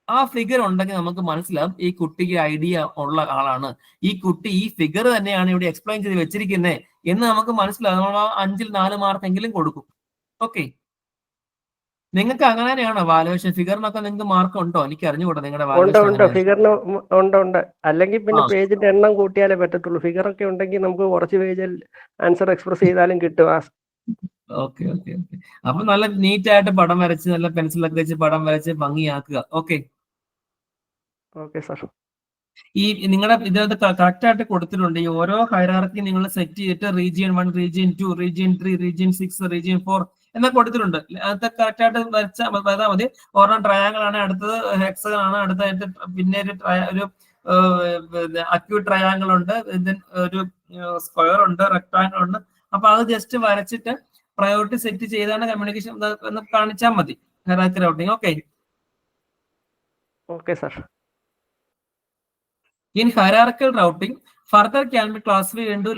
ആ ഫിഗർ ഉണ്ടെങ്കിൽ നമുക്ക് മനസ്സിലാവും ഈ കുട്ടിക്ക് ഐഡിയ ഉള്ള ആളാണ്, ഈ കുട്ടി ഈ ഫിഗർ തന്നെയാണ് ഇവിടെ എക്സ്പ്ലെയിൻ ചെയ്ത് വെച്ചിരിക്കുന്നത് എന്ന് നമുക്ക് മനസ്സിലാവും. നമ്മൾ 5-ൽ 4 മാർക്കെങ്കിലും കൊടുക്കും. ഓക്കെ, നിങ്ങൾക്ക് അങ്ങനെ തന്നെയാണോ വാലുവേഷൻ? ഫിഗറിനൊക്കെ നിങ്ങൾക്ക് മാർക്ക് ഉണ്ടോ? എനിക്ക് അറിഞ്ഞുകൂടാ നിങ്ങളുടെ ഫിഗറിന് ഉണ്ട്. അല്ലെങ്കിൽ പിന്നെ പേജിന്റെ എണ്ണം കൂട്ടിയാലേ പറ്റത്തുള്ളൂ. ഫിഗർ ഒക്കെ ഉണ്ടെങ്കിൽ നമുക്ക് കുറച്ച് പേജിൽ ആൻസർ എക്സ്പ്രസ് ചെയ്താലും കിട്ടും. ഓക്കെ. അപ്പൊ നല്ല നീറ്റ് ആയിട്ട് പടം വരച്ച് നല്ല പെൻസിലൊക്കെ വെച്ച് പടം വരച്ച് ഭംഗിയാക്കുക. Okay sir. ഈ നിങ്ങളുടെ ഇതിനകത്ത് കറക്റ്റ് ആയിട്ട് കൊടുത്തിട്ടുണ്ട്. ഈ ഓരോ ഹൈറാർക്കി നിങ്ങൾ സെറ്റ് ചെയ്തിട്ട് region 1, region 2, region 3, region 6, region 4 എന്നൊക്കെ കൊടുത്തിട്ടുണ്ട്. അത് കറക്റ്റ് ആയിട്ട് വരച്ചാൽ മതി. ഒരെണ്ണം ട്രയാങ്കിൾ ആണ്, അടുത്തത് ഹെക്സഗൺ ആണ്, അടുത്തായിട്ട് പിന്നെ ഒരു അക്യൂട്ട് ട്രയാങ്കിൾ ഉണ്ട്, ഒരു സ്ക്വയർ ഉണ്ട്, റെക്ടാങ്കിൾ ഉണ്ട്. അപ്പൊ അത് ജസ്റ്റ് വരച്ചിട്ട് പ്രയോറിറ്റി സെറ്റ് ചെയ്താണ് കമ്മ്യൂണിക്കേഷൻ എന്ന് കാണിച്ചാൽ മതി hierarchy routing. Okay sir. In hierarchical routing, further can be classified into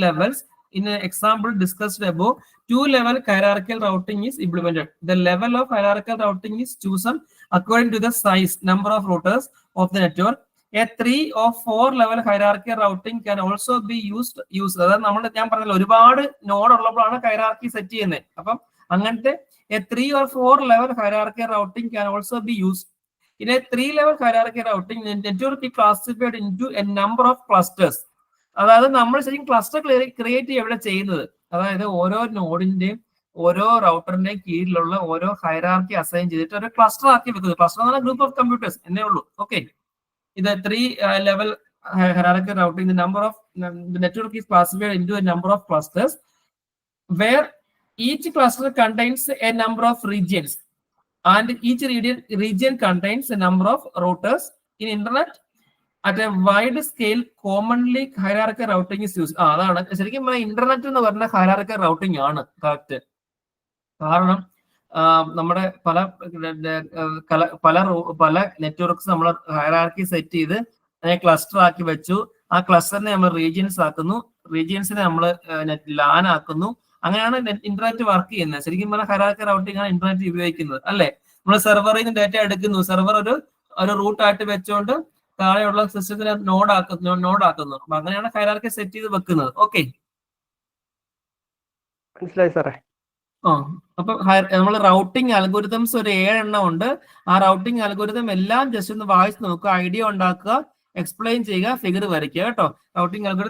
levels. In an example discussed above, 2-level hierarchical routing is implemented. The level of hierarchical routing is chosen according to the size, number of routers of the network. A 3 or 4-level hierarchical routing can also be used. അതായത് ഞാൻ പറഞ്ഞല്ലോ ഒരുപാട് നോഡ് ഉള്ളപ്പോഴാണ് ഹൈറാർക്കി സെറ്റ് ചെയ്യുന്നത്. അപ്പം അങ്ങനത്തെ a 3 or 4-level hierarchical routing can also be used. In a 3-level hierarchical routing, the network is classified into a number of clusters. അതായത് നമ്മൾ ശരിക്കും ക്ലസ്റ്റർ ക്രിയേറ്റ് എവിടെ ചെയ്യുന്നത്, അതായത് ഓരോ നോഡിന്റെയും ഓരോ റൗട്ടറിന്റെയും കീഴിലുള്ള ഓരോ ഹൈറാർക്കി അസൈൻ ചെയ്തിട്ട് ഒരു ക്ലസ്റ്റർ ആക്കി വെക്കുന്നത്. ക്ലസ്റ്റർ എന്ന് പറഞ്ഞാൽ ഗ്രൂപ്പ് ഓഫ് കമ്പ്യൂട്ടേഴ്സ് എന്നേ ഉള്ളൂ. ഓക്കെ, ഇത് 3-level hierarchical routing, the number of the network is classified into a number of clusters where each cluster contains a number of regions. And each region contains a number of routers. In internet, at a wide scale, commonly hierarchical routing is used. അതാണ് ശരിക്കും ഇന്റർനെറ്റ് എന്ന് പറഞ്ഞ ഹൈറാർക്കിക്കൽ റൗട്ടിംഗ് ആണ് കറക്റ്റ്. കാരണം നമ്മുടെ പല നെറ്റ്വർക്ക്സ് നമ്മൾ ഹൈറാർക്കി സെറ്റ് ചെയ്ത് അതിനെ ക്ലസ്റ്റർ ആക്കി വെച്ചു. ആ ക്ലസ്റ്ററിനെ നമ്മൾ റീജിയൻസ് ആക്കുന്നു, റീജിയൻസിനെ നമ്മൾ ലാൻ ആക്കുന്നു. അങ്ങനെയാണ് ഇന്റർനെറ്റ് വർക്ക് ചെയ്യുന്നത്. ശരിക്കും പറഞ്ഞാൽ ഹൈറാർക്കിക്കൽ റൗട്ടിംഗ് ആണ് ഇന്റർനെറ്റ് ഉപയോഗിക്കുന്നത് അല്ലേ? നമ്മൾ സെർവറിൽ നിന്ന് ഡാറ്റ എടുക്കുന്നു, സെർവർ ഒരു റൂട്ട് ആയിട്ട് വെച്ചുകൊണ്ട് താഴെയുള്ള സിസ്റ്റത്തിനെ നോഡ് ആക്കുന്നു. അപ്പൊ അങ്ങനെയാണ് ഹൈറാർക്കി സെറ്റ് ചെയ്ത് വെക്കുന്നത്. ഓക്കെ, മനസ്സിലായി സാറേ. അപ്പൊ നമ്മൾ റൗട്ടിംഗ് അൽഗോരിതംസ് ഒരു 7 എണ്ണം ഉണ്ട്. ആ റൗട്ടിംഗ് അൽഗോരിതം എല്ലാം ജസ്റ്റ് ഒന്ന് വായിച്ച് നോക്കുക, ഐഡിയ ഉണ്ടാക്കുക, എക്സ്പ്ലെയിൻ ചെയ്യുക, ഫിഗർ വരയ്ക്കുക കേട്ടോ. Routing algorithm